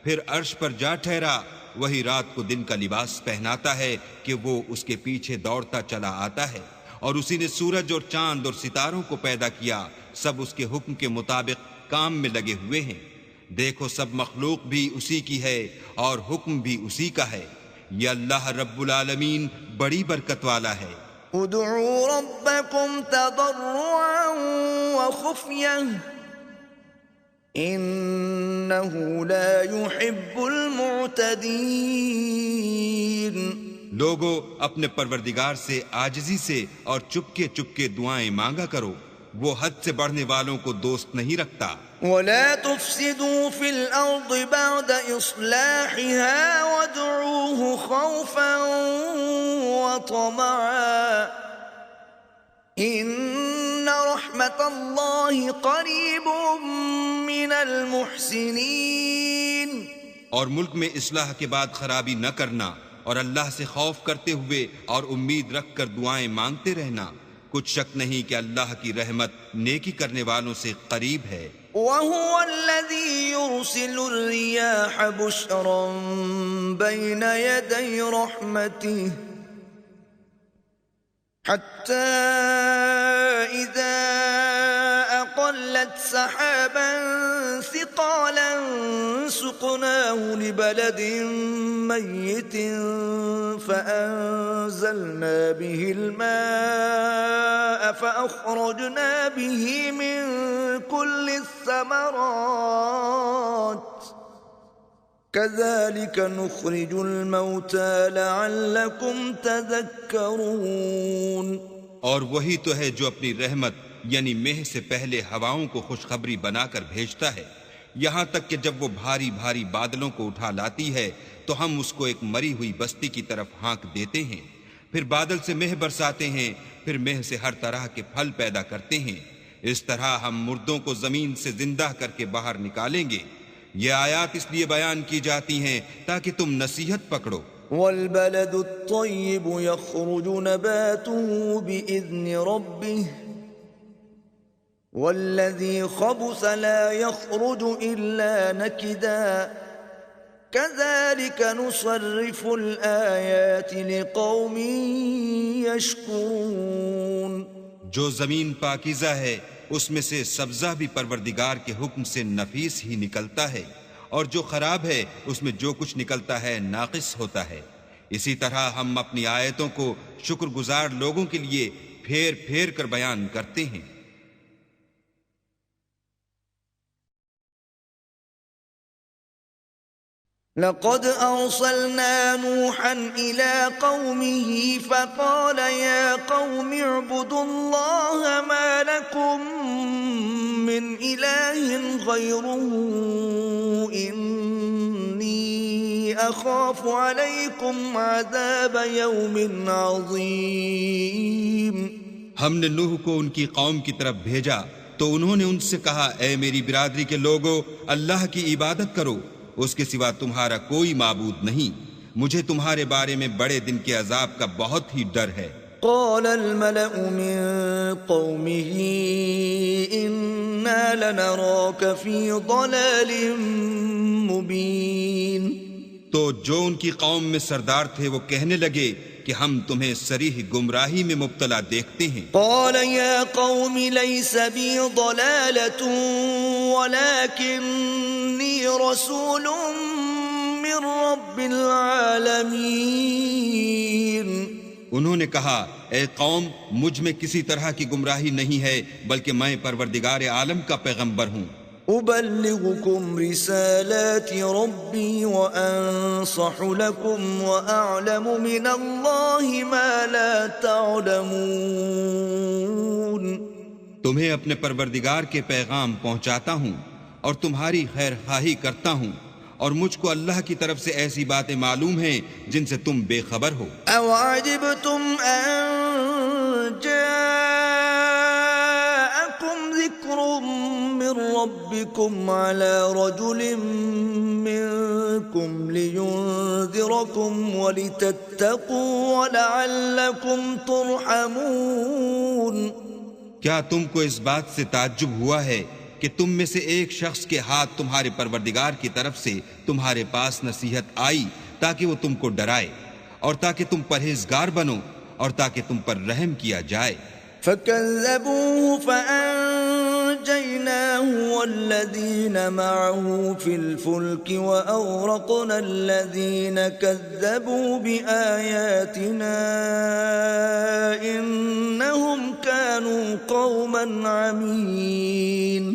پھر عرش پر جا ٹھہرا. وہی رات کو دن کا لباس پہناتا ہے کہ وہ اس کے پیچھے دوڑتا چلا آتا ہے، اور اسی نے سورج اور چاند اور ستاروں کو پیدا کیا، سب اس کے حکم کے مطابق کام میں لگے ہوئے ہیں. دیکھو سب مخلوق بھی اسی کی ہے اور حکم بھی اسی کا ہے. یہ اللہ رب العالمین بڑی برکت والا ہے.
ادعوا ربكم تضرعا وخفية إنه لا يحب المعتدين.
لوگو اپنے پروردگار سے عاجزی سے اور چپکے چپکے دعائیں مانگا کرو، وہ حد سے بڑھنے والوں کو دوست نہیں رکھتا.
ولا تفسدوا في الأرض بعد إصلاحها وادعوه خوفا وطمعا إن رحمة الله قريب من المحسنين.
اور ملک میں اصلاح کے بعد خرابی نہ کرنا اور اللہ سے خوف کرتے ہوئے اور امید رکھ کر دعائیں مانگتے رہنا. کچھ شک نہیں کہ اللہ کی رحمت نیکی کرنے والوں سے قریب ہے.
وَهُوَ الَّذِي يُرْسِلُ الرِّيَاحَ بُشْرًا بَيْنَ يَدَيْ رَحْمَتِهِ حَتَّى إِذَا أَقَلَّتْ سَحَابًا ثِقَالًا سُقْنَاهُ لِبَلَدٍ مَّيِّتٍ فَأَنزَلْنَا بِهِ الْمَاءَ فَأَخْرَجْنَا بِهِ مِن كُلِّ الثَّمَرَاتِ كَذَلِكَ نُخْرِجُ الْمَوْتَى لَعَلَّكُمْ تَذَكَّرُونَ.
اور وہی تو ہے جو اپنی رحمت یعنی مہ سے پہلے ہواؤں کو خوشخبری بنا کر بھیجتا ہے، یہاں تک کہ جب وہ بھاری بھاری بادلوں کو اٹھا لاتی ہے تو ہم اس کو ایک مری ہوئی بستی کی طرف ہانک دیتے ہیں، پھر بادل سے مہ برساتے ہیں، پھر مہ سے ہر طرح کے پھل پیدا کرتے ہیں. اس طرح ہم مردوں کو زمین سے زندہ کر کے باہر نکالیں گے. یہ آیات اس لیے بیان کی جاتی ہیں تاکہ تم نصیحت پکڑو.
والبلد الطيب يخرج نباته بإذن ربه والذي خبث لا يخرج إلا نكدا كذلك نصرف الآيات لقوم يشكرون.
جو زمین پاکیزہ ہے اس میں سے سبزہ بھی پروردگار کے حکم سے نفیس ہی نکلتا ہے، اور جو خراب ہے اس میں جو کچھ نکلتا ہے ناقص ہوتا ہے. اسی طرح ہم اپنی آیتوں کو شکر گزار لوگوں کے لیے پھیر پھیر کر بیان کرتے ہیں.
لقد أرسلنا نوحا إلى قومه فقال يا قوم اعبدوا الله ما لكم من إله غيره إني أخاف عليكم عذاب يوم عظيم.
ہم نے نوح کو ان کی قوم کی طرف بھیجا تو انہوں نے ان سے کہا اے میری برادری کے لوگو اللہ کی عبادت کرو، اس کے سوا تمہارا کوئی معبود نہیں، مجھے تمہارے بارے میں بڑے دن کے عذاب کا بہت ہی ڈر ہے.
قال الملأ من قومه إنا لنراك في ضلال مبين.
تو جو ان کی قوم میں سردار تھے وہ کہنے لگے کہ ہم تمہیں صریح گمراہی میں مبتلا دیکھتے ہیں.
قال يا قوم ليس بي ضلالة ولكني رسول من رب العالمين.
انہوں نے کہا اے قوم مجھ میں کسی طرح کی گمراہی نہیں ہے بلکہ میں پروردگار عالم کا پیغمبر ہوں.
أبلغكم رسالات ربي وأنصح لكم وأعلم من الله ما لا تعلمون.
تمہیں اپنے پروردگار کے پیغام پہنچاتا ہوں اور تمہاری خیر خواہی کرتا ہوں، اور مجھ کو اللہ کی طرف سے ایسی باتیں معلوم ہیں جن سے تم بے خبر ہو.
أَوَعَجِبْتُمْ أَن جَاءَكُمْ ذِكْرٌ مِّن رَّبِّكُمْ عَلَى رَجُلٍ مِّنكُمْ لِيُنذِرَكُمْ وَلِتَتَّقُوا وَلَعَلَّكُمْ تُرْحَمُونَ.
کیا تم کو اس بات سے تعجب ہوا ہے کہ تم میں سے ایک شخص کے ہاتھ تمہارے پروردگار کی طرف سے تمہارے پاس نصیحت آئی تاکہ وہ تم کو ڈرائے اور تاکہ تم پرہیزگار بنو اور تاکہ تم پر رحم کیا جائے.
فَكَذَّبُوهُ فَأَنجَيْنَاهُ وَالَّذِينَ مَعَهُ فِي الْفُلْكِ وَأَغْرَقْنَا الَّذِينَ كَذَّبُوا بِآيَاتِنَا إِنَّهُمْ كَانُوا قَوْمًا عَمِينَ.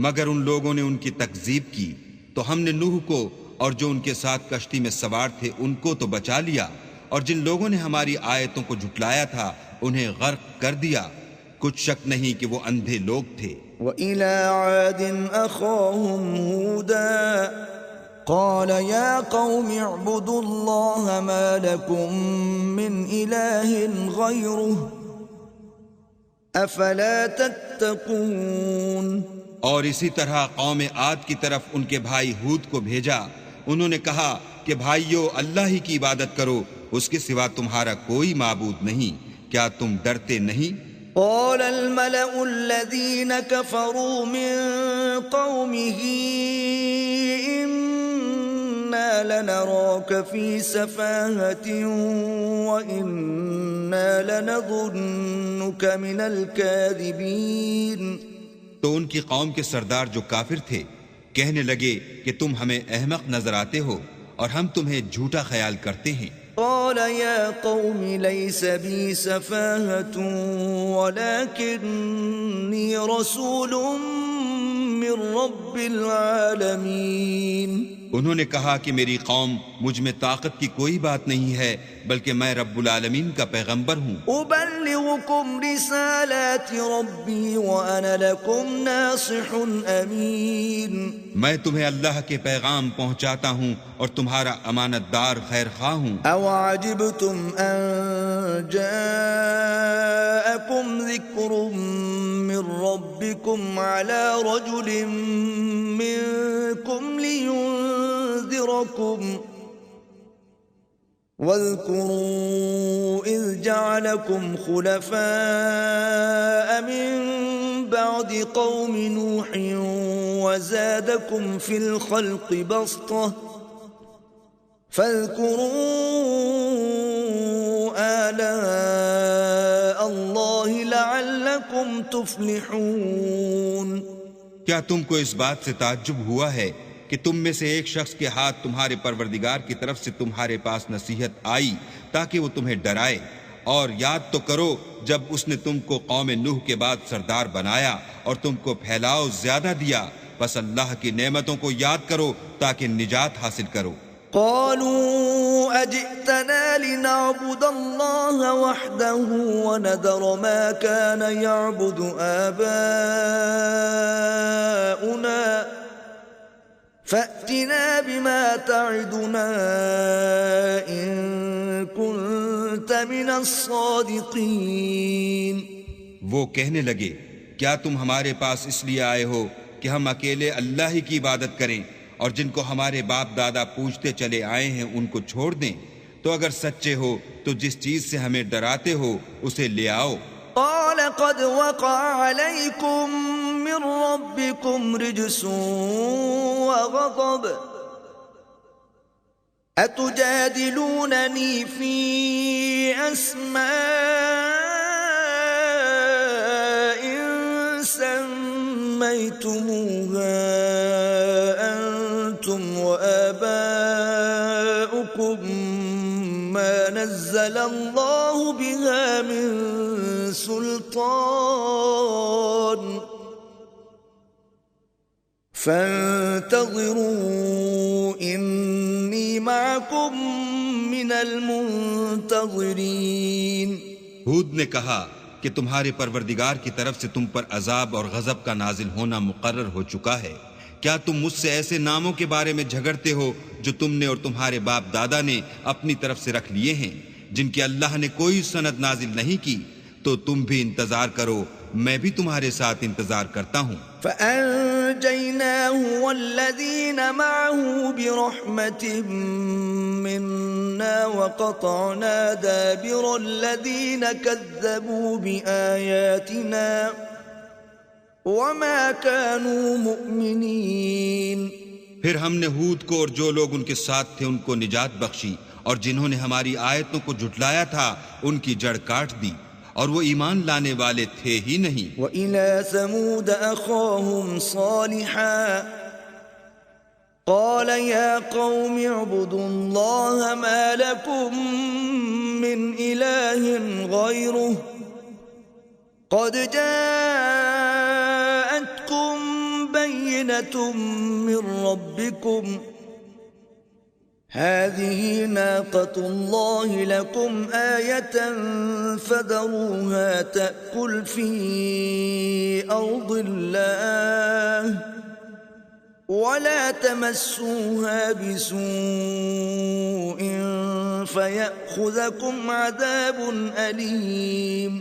مگر ان لوگوں نے ان کی تکذیب کی تو ہم نے نوح کو اور جو ان کے ساتھ کشتی میں سوار تھے ان کو تو بچا لیا، اور جن لوگوں نے ہماری آیتوں کو جھٹلایا تھا انہیں غرق کر دیا. کچھ شک نہیں کہ وہ اندھے لوگ تھے.
وَإِلَى عَادٍ أَخَاهُمْ هُودًا قَالَ يَا قَوْمِ اعْبُدُوا اللَّهَ مَا لَكُمْ مِنْ إِلَٰهٍ غَيْرُهُ أَفَلَا تَتَّقُونَ.
اور اسی طرح قوم عاد کی طرف ان کے بھائی ہود کو بھیجا. انہوں نے کہا کہ بھائیو اللہ ہی کی عبادت کرو، اس کے سوا تمہارا کوئی معبود نہیں، کیا تم ڈرتے نہیں؟
قال الملأ الذين كفروا من قومه إنا لنراك في سفاهة وإنا لنظنك من الكاذبين.
تو ان کی قوم کے سردار جو کافر تھے کہنے لگے کہ تم ہمیں احمق نظر آتے ہو اور ہم تمہیں جھوٹا خیال کرتے ہیں.
قال يا قوم ليس بي سفاهة ولكني رسول من رب العالمين.
انہوں نے کہا کہ میری قوم مجھ میں طاقت کی کوئی بات نہیں ہے بلکہ میں رب العالمین کا پیغمبر ہوں.
أبلغكم رسالات ربي وأنا لكم ناصح أمين.
میں تمہیں اللہ کے پیغام پہنچاتا ہوں اور تمہارا امانت دار خیر خواہ ہوں.
أَوَعَجِبْتُمْ أَن جَاءَكُمْ ذِكْرٌ مِّن رَّبِّكُمْ عَلَى رَجُلٍ مِّنكُمْ لِيُنذِرَكُمْ وَاذْكُرُوا إِذْ جَعَلَكُمْ خُلَفَاءَ مِن بَعْدِ قَوْمِ نُوحٍ وَزَادَكُمْ فِي الْخَلْقِ بَسْطَةً فاذكروا آلاء الله لعلكم تفلحون.
کیا تم کو اس بات سے تعجب ہوا ہے کہ تم میں سے ایک شخص کے ہاتھ تمہارے پروردگار کی طرف سے تمہارے پاس نصیحت آئی تاکہ وہ تمہیں ڈرائے؟ اور یاد تو کرو جب اس نے تم کو قوم نوح کے بعد سردار بنایا اور تم کو پھیلاؤ زیادہ دیا بس اللہ کی نعمتوں کو یاد کرو تاکہ نجات حاصل کرو۔
قالوا أجئتنا لنعبد الله وحده ونذر ما كان يعبد آباؤنا فأتنا بما تعدنا إن كنت من الصادقين۔
وہ کہنے لگے کیا تم ہمارے پاس اس لیے آئے ہو کہ ہم اکیلے اللہ ہی کی عبادت کریں اور جن کو ہمارے باپ دادا پوچھتے چلے آئے ہیں ان کو چھوڑ دیں؟ تو اگر سچے ہو تو جس چیز سے ہمیں ڈراتے ہو اسے لے آؤ۔
قال قد وقع عليكم من ربكم رجس وغضب أتجادلونني في أسماء سميتموها أنتم وآباؤكم ما نزل الله بها من سلطان فانتظروا إني معكم من المنتظرين۔
ہود نے کہا کہ تمہارے پروردگار کی طرف سے تم پر عذاب اور غضب کا نازل ہونا مقرر ہو چکا ہے۔ کیا تم مجھ سے ایسے ناموں کے بارے میں جھگڑتے ہو جو تم نے اور تمہارے باپ دادا نے اپنی طرف سے رکھ لیے ہیں جن کی اللہ نے کوئی سند نازل نہیں کی؟ تو تم بھی انتظار کرو، میں بھی تمہارے ساتھ انتظار کرتا ہوں۔
فَأَنْجَيْنَاهُ وَالَّذِينَ مَعَهُ بِرَحْمَةٍ مِّنَّا وَقَطَعْنَا دَابِرَ الَّذِينَ كَذَّبُوا بِآيَاتِنَا وَمَا كَانُوا مُؤْمِنِينَ۔
پھر ہم نے ہود کو اور جو لوگ ان کے ساتھ تھے ان کو نجات بخشی، اور جنہوں نے ہماری آیتوں کو جھٹلایا تھا ان کی جڑ کاٹ دی، اور وہ ایمان لانے والے تھے ہی نہیں۔
وَإِلَى ثَمُودَ أَخَاهُمْ صَالِحًا قَالَ يَا قَوْمِ اعْبُدُوا اللَّهَ مَا لَكُمْ مِنْ إِلَٰهٍ غَيْرُهُ قَدْ جَاءَتْكُمْ بَيِّنَةٌ مِّن رَّبِّكُمْ هذه ناقة الله لكم آية فذروها تأكل في أرض الله ولا تمسوها بسوء فيأخذكم عذاب أليم۔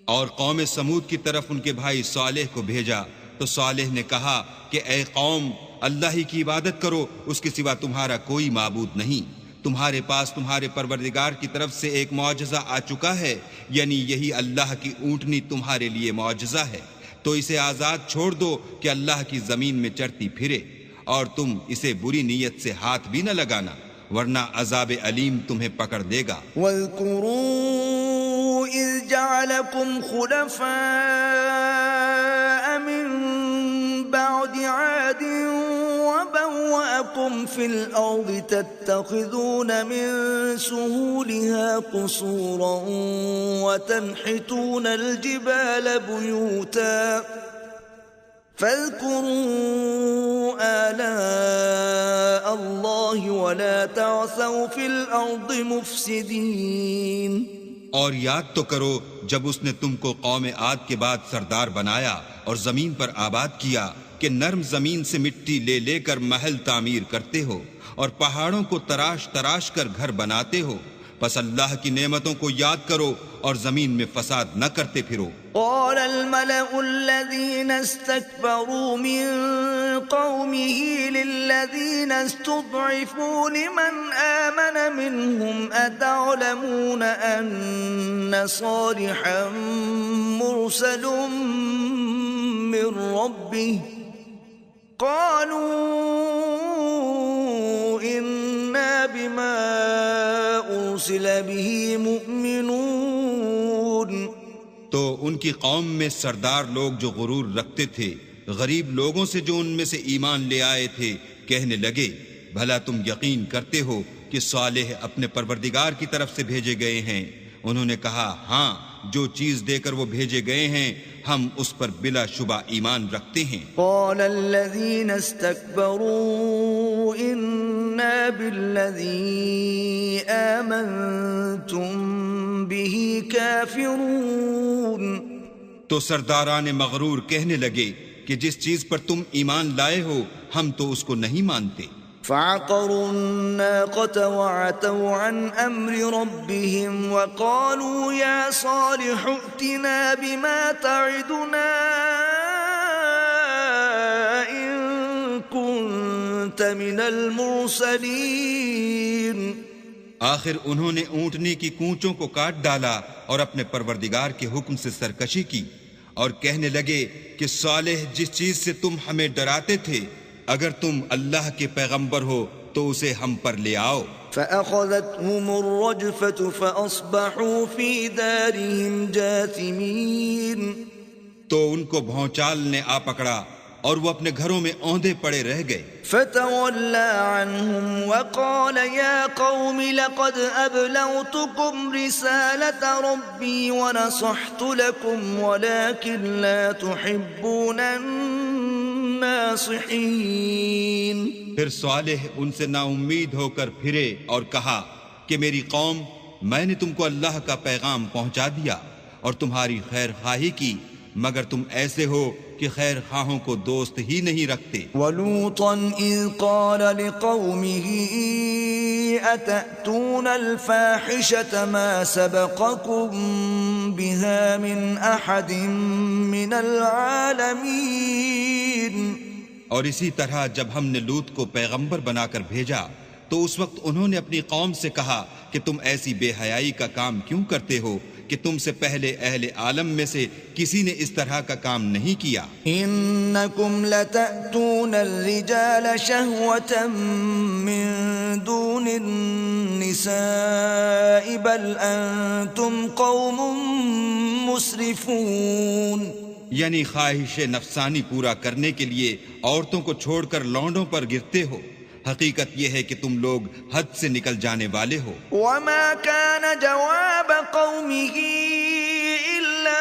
اور قوم سمود کی طرف ان کے بھائی صالح کو بھیجا تو صالح نے کہا کہ اے قوم، اللہ ہی کی عبادت کرو، اس کے سوا تمہارا کوئی معبود نہیں۔ تمہارے پاس تمہارے پروردگار کی طرف سے ایک معجزہ آ چکا ہے، یعنی یہی اللہ کی اونٹنی تمہارے لیے معجزہ ہے، تو اسے آزاد چھوڑ دو کہ اللہ کی زمین میں چرتی پھرے، اور تم اسے بری نیت سے ہاتھ بھی نہ لگانا ورنہ عذاب علیم تمہیں پکڑ لے گا۔
وَاذْكُرُوا إِذْ جَعَلَكُمْ خُلَفَاءَ مِن بَعْدِ عَادٍ وَبَوَّأَكُمْ فِي الْأَرْضِ تَتَّخِذُونَ مِن سُهُولِهَا قُصُورًا وَتَنْحِتُونَ الْجِبَالَ بُيُوتًا فَاذْكُرُوا آلَاءَ اللَّهِ وَلَا تَعْثَوْا فِي الْأَرْضِ مُفْسِدِينَ۔
اور یاد تو کرو جب اس نے تم کو قوم عاد کے بعد سردار بنایا اور زمین پر آباد کیا کہ نرم زمین سے مٹی لے لے کر محل تعمیر کرتے ہو اور پہاڑوں کو تراش تراش کر گھر بناتے ہو، پس اللہ کی نعمتوں کو یاد کرو اور زمین میں فساد نہ کرتے پھرو۔
قال الملأ الذين استكبروا من قومه للذين استضعفوا لمن آمن منهم أتعلمون أن صالحا مرسل من ربه قالوا إنا بما أرسل به مؤمنون۔
تو ان کی قوم میں سردار لوگ جو غرور رکھتے تھے غریب لوگوں سے جو ان میں سے ایمان لے آئے تھے کہنے لگے بھلا تم یقین کرتے ہو کہ صالح اپنے پروردگار کی طرف سے بھیجے گئے ہیں؟ انہوں نے کہا ہاں، جو چیز دے کر وہ بھیجے گئے ہیں ہم اس پر بلا شبہ ایمان رکھتے ہیں۔
قال الذين استكبروا إنا بالذي آمنتم به كافرون۔
تو سرداران مغرور کہنے لگے کہ جس چیز پر تم ایمان لائے ہو ہم تو اس کو نہیں مانتے۔
فعقروا الناقة وعتوا عن أمر ربهم وقالوا يا صالح ائتنا بما تعدنا إن كنت من المرسلين۔
آخر انہوں نے اونٹنی کی کونچوں کو کاٹ ڈالا اور اپنے پروردگار کے حکم سے سرکشی کی اور کہنے لگے کہ صالح جس چیز سے تم ہمیں ڈراتے تھے اگر تم اللہ کے پیغمبر ہو تو اسے ہم پر لے آؤ۔
فأخذتهم الرجفة فأصبحوا في دارهم جاثمين۔
تو ان کو بھونچال نے آ پکڑا اور وہ اپنے گھروں میں اوندے پڑے رہ گئے۔
فتولى عنهم وقال يا قوم لقد أبلغتكم رسالة ربي ونصحت لكم ولكن لا تحبون الناصحين۔
پھر صالح ان سے نا امید ہو کر پھرے اور کہا کہ میری قوم، میں نے تم کو اللہ کا پیغام پہنچا دیا اور تمہاری خیر خواہی کی، مگر تم ایسے ہو کہ خیر خواہوں کو دوست ہی نہیں رکھتے۔
وَلُوطًا إِذْ قَالَ لِقَوْمِهِ أَتَأْتُونَ الْفَاحِشَةَ مَا سَبَقَكُمْ بِهَا مِنْ أَحَدٍ مِّنَ الْعَالَمِينَ۔
اور اسی طرح جب ہم نے لوط کو پیغمبر بنا کر بھیجا تو اس وقت انہوں نے اپنی قوم سے کہا کہ تم ایسی بے حیائی کا کام کیوں کرتے ہو کہ تم سے پہلے اہل عالم میں سے کسی نے اس طرح کا کام نہیں کیا۔
انکم لتأتون الرجال شہوة من دون النساء بل انتم قوم مسرفون۔
یعنی خواہش نفسانی پورا کرنے کے لیے عورتوں کو چھوڑ کر لونڈوں پر گرتے ہو، حقیقت یہ ہے کہ تم لوگ حد سے نکل جانے والے ہو۔
وما كان جواب قومه إلا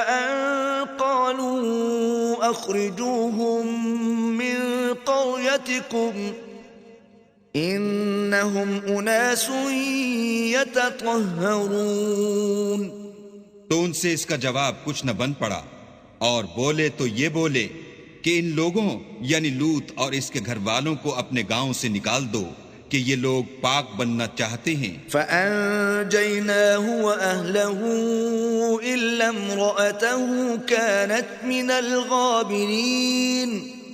أن قالوا أخرجوهم من قريتكم إنهم أناس يتطهرون۔
تو ان سے اس کا جواب کچھ نہ بن پڑا، اور بولے تو یہ بولے کہ ان لوگوں یعنی لوط اور اس کے گھر والوں کو اپنے گاؤں سے نکال دو کہ یہ لوگ پاک بننا چاہتے ہیں۔
فَأَنْجَيْنَاهُ وَأَهْلَهُ إِلَّا امْرَأَتَهُ كَانَتْ مِنَ الْغَابِرِينَ۔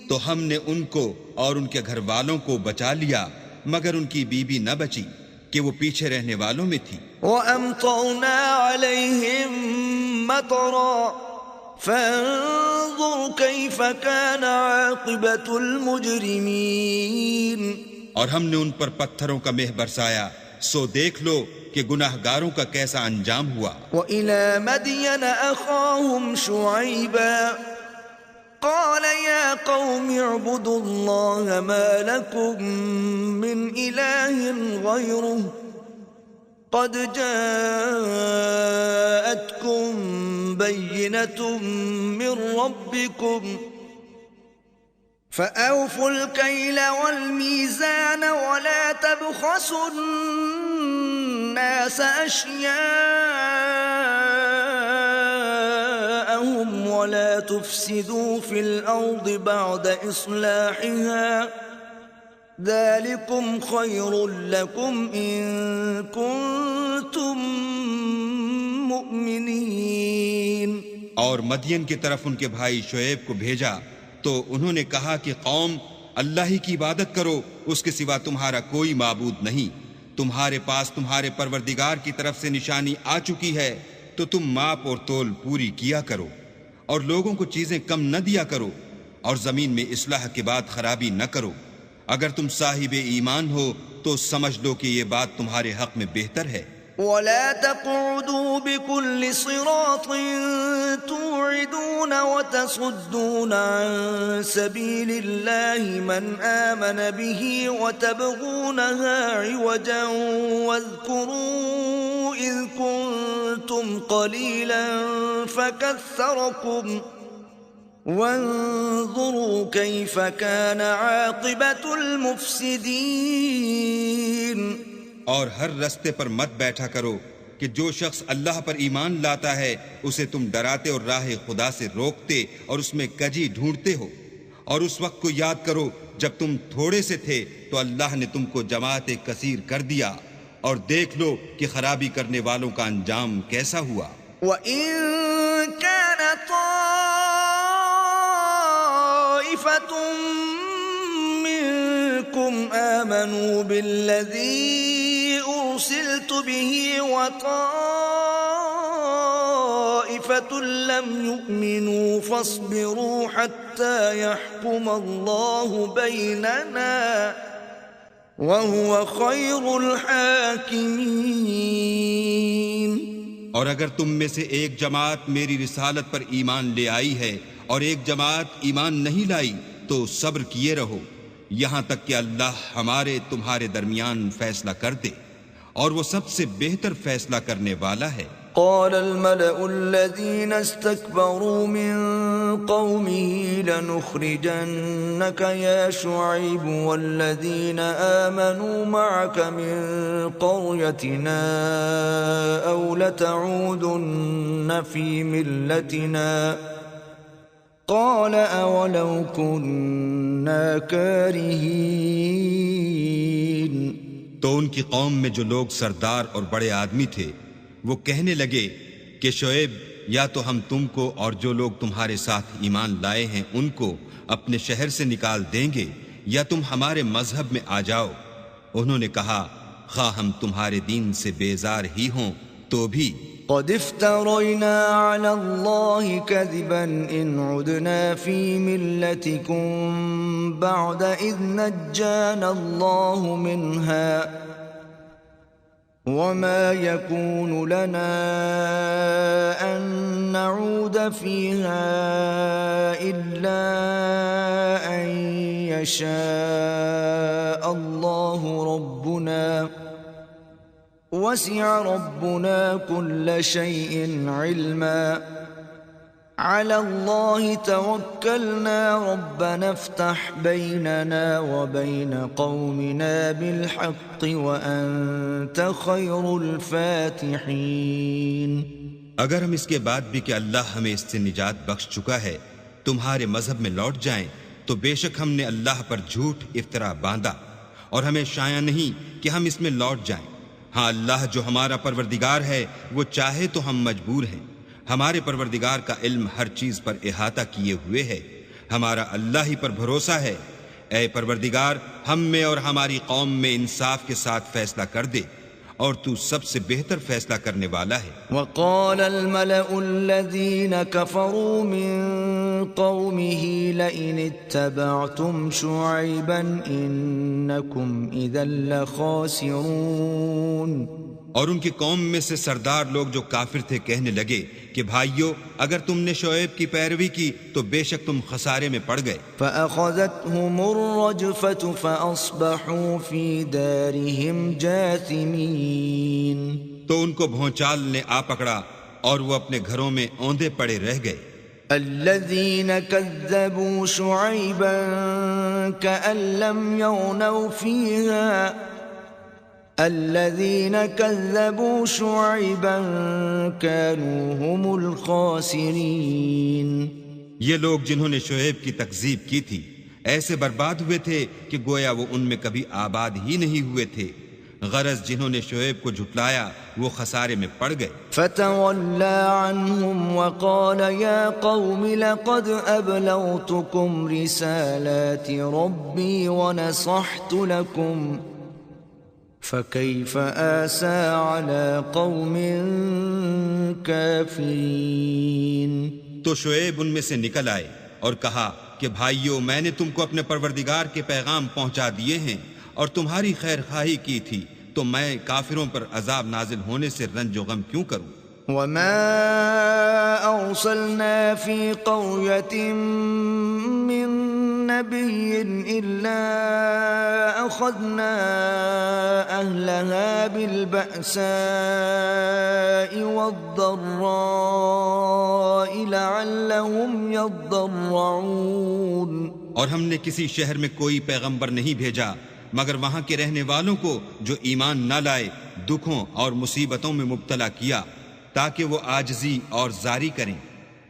تو ہم نے ان کو اور ان کے گھر والوں کو بچا لیا مگر ان کی بیوی نہ بچی کہ وہ پیچھے رہنے والوں میں تھی۔
وَأَمْطَرْنَا عَلَيْهِمْ مَطَرًا فَانظُرْ كَيْفَ كَانَ عَاقِبَةُ الْمُجْرِمِينَ۔
اور ہم نے ان پر پتھروں کا مہ برسایا، سو دیکھ لو کہ گناہ گاروں کا کیسا انجام ہوا۔
وَإِلَى مَدْيَنَ أَخَاهُمْ شُعَيْبًا قَالَ يَا قَوْمِ اعْبُدُوا اللَّهَ مَا لَكُمْ مِنْ إِلَٰهٍ غَيْرُهُ قَدْ جَاءَتْكُمْ بَيِّنَةٌ مِّن رَّبِّكُمْ فَأَوْفُوا الْكَيْلَ وَالْمِيزَانَ وَلَا تَبْخَسُوا النَّاسَ أَشْيَاءَهُمْ وَلَا تُفْسِدُوا فِي الْأَرْضِ بَعْدَ إِصْلَاحِهَا ذَلِكُمْ خَيْرٌ لَكُمْ إِن كُنتُم مُؤْمِنِينَ۔
اور مدین کی طرف ان کے بھائی شعیب کو بھیجا تو انہوں نے کہا کہ قوم، اللہ ہی کی عبادت کرو، اس کے سوا تمہارا کوئی معبود نہیں۔ تمہارے پاس تمہارے پروردگار کی طرف سے نشانی آ چکی ہے تو تم ماپ اور تول پوری کیا کرو اور لوگوں کو چیزیں کم نہ دیا کرو اور زمین میں اصلاح کے بعد خرابی نہ کرو۔ اگر تم صاحب ایمان ہو تو سمجھ لو کہ یہ بات تمہارے حق میں بہتر ہے۔
ولا تقعدوا بكل صراط توعدون وتصدون عن سبيل الله من آمن به وتبغونها عوجا واذكروا إذ كنتم قليلا فكثركم وانظروا كيف كان عاقبة المفسدين.
اور ہر رستے پر مت بیٹھا کرو کہ جو شخص اللہ پر ایمان لاتا ہے اسے تم ڈراتے اور راہ خدا سے روکتے اور اس میں کجی ڈھونڈتے ہو. اور اس وقت کو یاد کرو جب تم تھوڑے سے تھے تو اللہ نے تم کو جماعت کثیر کر دیا، اور دیکھ لو کہ خرابی کرنے والوں کا انجام کیسا ہوا.
وَإِن كَانَ طَائِفَةٌ مِّنكُمْ آمَنُوا بِالَّذِي أُرْسِلْتُ بِهِ وَطَائِفَةٌ لَّمْ يُؤْمِنُوا فَاصْبِرُوا حَتَّى يَحْكُمَ اللَّهُ بَيْنَنَا وَهُوَ خَيْرُ الْحَاكِمِينَ.
اور اگر تم میں سے ایک جماعت میری رسالت پر ایمان لے آئی ہے اور ایک جماعت ایمان نہیں لائی تو صبر کیے رہو یہاں تک کہ اللہ ہمارے تمہارے درمیان فیصلہ کر دے، اور وہ سب سے بہتر فیصلہ کرنے والا ہے.
قال الملأ الذين استكبروا من قومه لنخرجنك يا شعيب والذين آمنوا معك من قريتنا أو لتعودن في ملتنا قال أولو كنا كارهين.
تو ان کی قوم میں جو لوگ سردار اور بڑے آدمی تھے وہ کہنے لگے کہ شعیب یا تو ہم تم کو اور جو لوگ تمہارے ساتھ ایمان لائے ہیں ان کو اپنے شہر سے نکال دیں گے یا تم ہمارے مذہب میں آ جاؤ. انہوں نے کہا خواہ ہم تمہارے دین سے بیزار ہی ہوں تو بھی
قد افترينا على الله كذبا إن عدنا في ملتكم بعد إذ نجانا الله منها وما يكون لنا أن نعود فيها إلا أن يشاء الله ربنا وسع ربنا كل شيء علما على الله توكلنا ربنا افتح بيننا وبين قومنا بالحق وأنت خير الفاتحين.
اگر ہم اس کے بعد بھی کہ اللہ ہمیں اس سے نجات بخش چکا ہے تمہارے مذہب میں لوٹ جائیں تو بے شک ہم نے اللہ پر جھوٹ افطرا باندھا اور ہمیں شایع نہیں کہ ہم اس میں لوٹ جائیں. ہاں اللہ جو ہمارا پروردگار ہے وہ چاہے تو ہم مجبور ہیں. ہمارے پروردگار کا علم ہر چیز پر احاطہ کیے ہوئے ہے. ہمارا اللہ ہی پر بھروسہ ہے. اے پروردگار ہم میں اور ہماری قوم میں انصاف کے ساتھ فیصلہ کر دے اور تو سب سے بہتر فیصلہ کرنے والا ہے.
وقال الملأ الذين كفروا من قومه لئن اتبعتم شعيبا إنكم إذا لخاسرون.
اور ان کی قوم میں سے سردار لوگ جو کافر تھے کہنے لگے کہ بھائیو اگر تم نے شعیب کی پیروی کی تو بے شک تم خسارے میں پڑ گئے.
فأخذتهم الرجفة فأصبحوا في دارهم جاثمين.
تو ان کو بھونچال نے آ پکڑا اور وہ اپنے گھروں میں اوندے پڑے رہ گئے.
الذين كذبوا شعيبا كأن لم يغنوا فيها الذين كذبوا شعيبا كانوا هم الخاسرين.
یہ لوگ جنہوں نے شعیب کی تکذیب کی تھی ایسے برباد ہوئے تھے کہ گویا وہ ان میں کبھی آباد ہی نہیں ہوئے تھے. غرض جنہوں نے شعیب کو جھٹلایا وہ خسارے میں پڑ گئے.
فتولى عنهم وقال يا قوم لقد أبلغتكم رسالات ربي ونصحت لكم فكيف آسى على قوم كافرين.
تو شعیب ان میں سے نکل آئے اور کہا کہ بھائیو میں نے تم کو اپنے پروردگار کے پیغام پہنچا دیے ہیں اور تمہاری خیر خواہی کی تھی تو میں کافروں پر عذاب نازل ہونے سے رنج و غم کیوں کروں؟
وما أرسلنا في قرية من نبي إلا أخذنا أهلها بالبأساء والضراء لعلهم يضرعون۔
اور ہم نے کسی شہر میں کوئی پیغمبر نہیں بھیجا مگر وہاں کے رہنے والوں کو جو ایمان نہ لائے دکھوں اور مصیبتوں میں مبتلا کیا تاکہ وہ عاجزی اور زاری کریں۔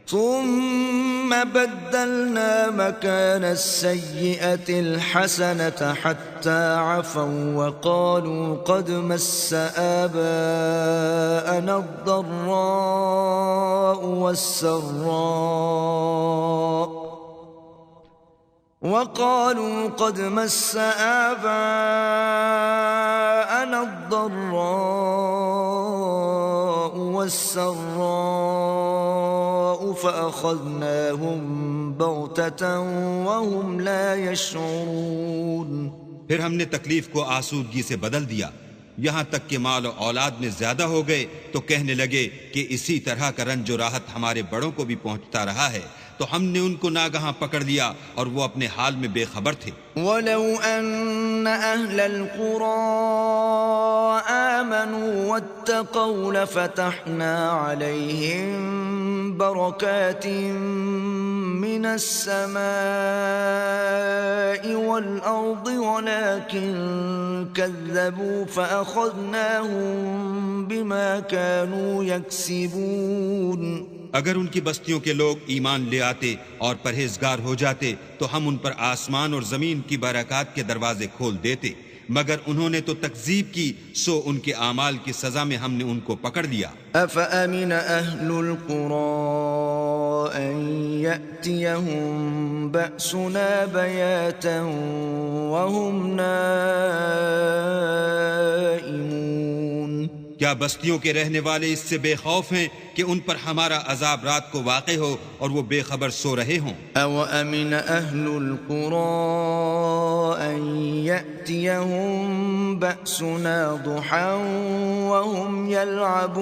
ثم بدلنا مكان السيئة الحسنة حتى عفوا وقالوا قد مس آباءنا الضراء والسراء فأخذناهم بغتة وهم لا يشعرون۔
پھر ہم نے تکلیف کو آسودگی سے بدل دیا، یہاں تک کہ مال و اولاد میں زیادہ ہو گئے تو کہنے لگے کہ اسی طرح کا رنج و راحت ہمارے بڑوں کو بھی پہنچتا رہا ہے، تو ہم نے ان کو ناگہاں پکڑ لیا اور وہ اپنے حال میں بے خبر تھے۔
وَلَوْ أَنَّ أَهْلَ الْقُرَىٰ آمَنُوا وَاتَّقَوْا لَفَتَحْنَا عَلَيْهِمْ بَرَكَاتٍ مِّنَ السَّمَاءِ وَالْأَرْضِ وَلَٰكِن كَذَّبُوا فَأَخَذْنَاهُم بِمَا كَانُوا يَكْسِبُونَ۔
اگر ان کی بستیوں کے لوگ ایمان لے آتے اور پرہیزگار ہو جاتے تو ہم ان پر آسمان اور زمین کی برکات کے دروازے کھول دیتے، مگر انہوں نے تو تکذیب کی، سو ان کے اعمال کی سزا میں ہم نے ان کو پکڑ لیا۔
أَفَأَمِنَ أَهْلُ الْقُرَىٰ أَن يَأْتِيَهُم بَأْسُنَا بَيَاتًا وَهُمْ نَائِمُونَ۔
کیا بستیوں کے رہنے والے اس سے بے خوف ہیں کہ ان پر ہمارا عذاب رات کو واقع ہو اور وہ بے خبر سو رہے ہوں؟
أَوَأَمِنَ أَهْلُ الْقُرَىٰ أَن يَأْتِيَهُم بَأْسُنَا ضُحًى وَهُمْ يَلْعَبُونَ۔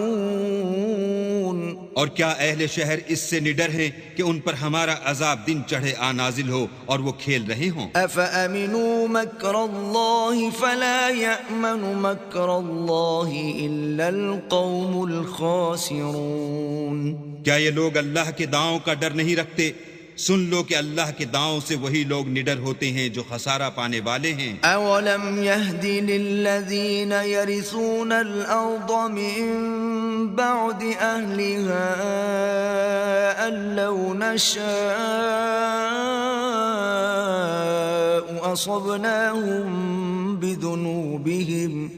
اور کیا اہل شہر اس سے نڈر ہیں کہ ان پر ہمارا عذاب دن چڑھے آ نازل ہو اور وہ کھیل رہے ہوں؟
أَفَأَمِنُوا مَكْرَ اللَّهِ فَلَا يَأْمَنُ مَكْرَ اللَّهِ إِلَّا الْقَوْمُ الْخَاسِرُونَ۔
کیا یہ لوگ اللہ کے داؤں کا ڈر نہیں رکھتے؟ سن لو کہ اللہ کے داؤں سے وہی لوگ نڈر ہوتے ہیں جو خسارہ پانے والے ہیں۔
أَوَلَمْ يَهْدِ لِلَّذِينَ يَرِثُونَ الْأَرْضَ مِن بَعْدِ أَهْلِهَا أَن لَّوْ نَشَاءُ أَصَبْنَاهُم بِذُنُوبِهِمْ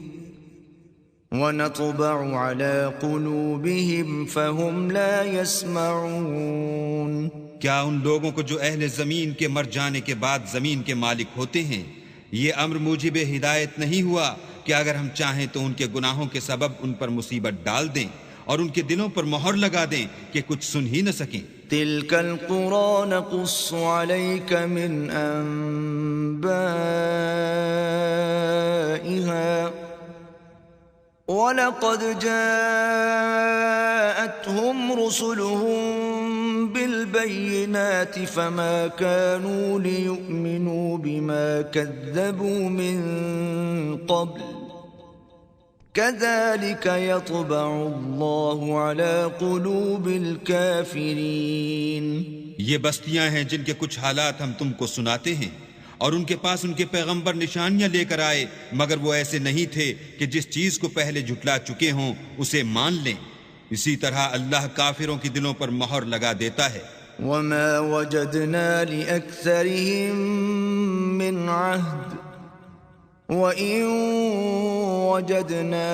وَنَطْبَعُ عَلَىٰ قُلُوبِهِمْ فَهُمْ لَا يَسْمَعُونَ۔
کیا ان لوگوں کو جو اہل زمین کے مر جانے کے بعد زمین کے مالک ہوتے ہیں یہ امر موجب ہدایت نہیں ہوا کہ اگر ہم چاہیں تو ان کے گناہوں کے سبب ان پر مصیبت ڈال دیں اور ان کے دلوں پر مہر لگا دیں کہ کچھ سن ہی نہ سکیں؟
تِلْكَ الْقُرَىٰ نَقُصُّ عَلَيْكَ مِنْ أَنبَائِهَا وَلَقَدْ جَاءَتْهُمْ رُسُلُهُم بِالْبَيِّنَاتِ فَمَا كَانُوا لِيُؤْمِنُوا بِمَا كَذَّبُوا مِن قَبْلُ كَذَلِكَ يَطْبَعُ اللَّهُ عَلَىٰ قُلُوبِ الْكَافِرِينَ۔
یہ بستیاں ہیں جن کے کچھ حالات ہم تم کو سناتے ہیں اور ان کے پاس ان کے پیغمبر نشانیاں لے کر آئے مگر وہ ایسے نہیں تھے کہ جس چیز کو پہلے جھٹلا چکے ہوں اسے مان لیں، اسی طرح اللہ کافروں کی دلوں پر مہر لگا دیتا ہے۔
وَمَا وَجَدْنَا لِأَكْثَرِهِم مِّنْ عَهْدٍ وَإِن وَجَدْنَا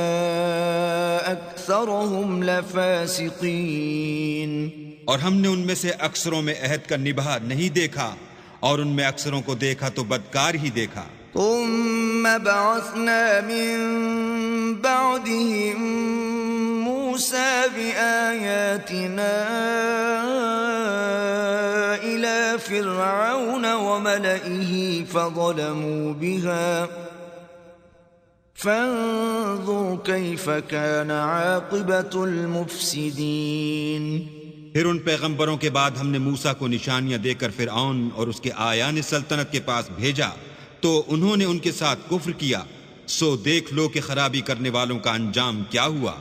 أَكْثَرَهُمْ لَفَاسِقِينَ۔
اور ہم نے ان میں سے اکثروں میں عہد کا نبھا نہیں دیکھا اور ان میں اکثروں کو دیکھا تو بدکار ہی دیکھا۔
ثُمَّ بَعَثْنَا مِن بَعْدِهِم مُوسَىٰ بِآيَاتِنَا إِلَىٰ فِرْعَوْنَ وَمَلَئِهِ فانظر كيف كان عاقبة المفسدين۔
پھر ان پیغمبروں کے بعد ہم نے موسیٰ کو نشانیاں دے کر فرعون اور اس کے آیان سلطنت کے پاس بھیجا تو انہوں نے ان کے ساتھ کفر کیا، سو دیکھ لو کہ خرابی کرنے والوں کا انجام کیا ہوا۔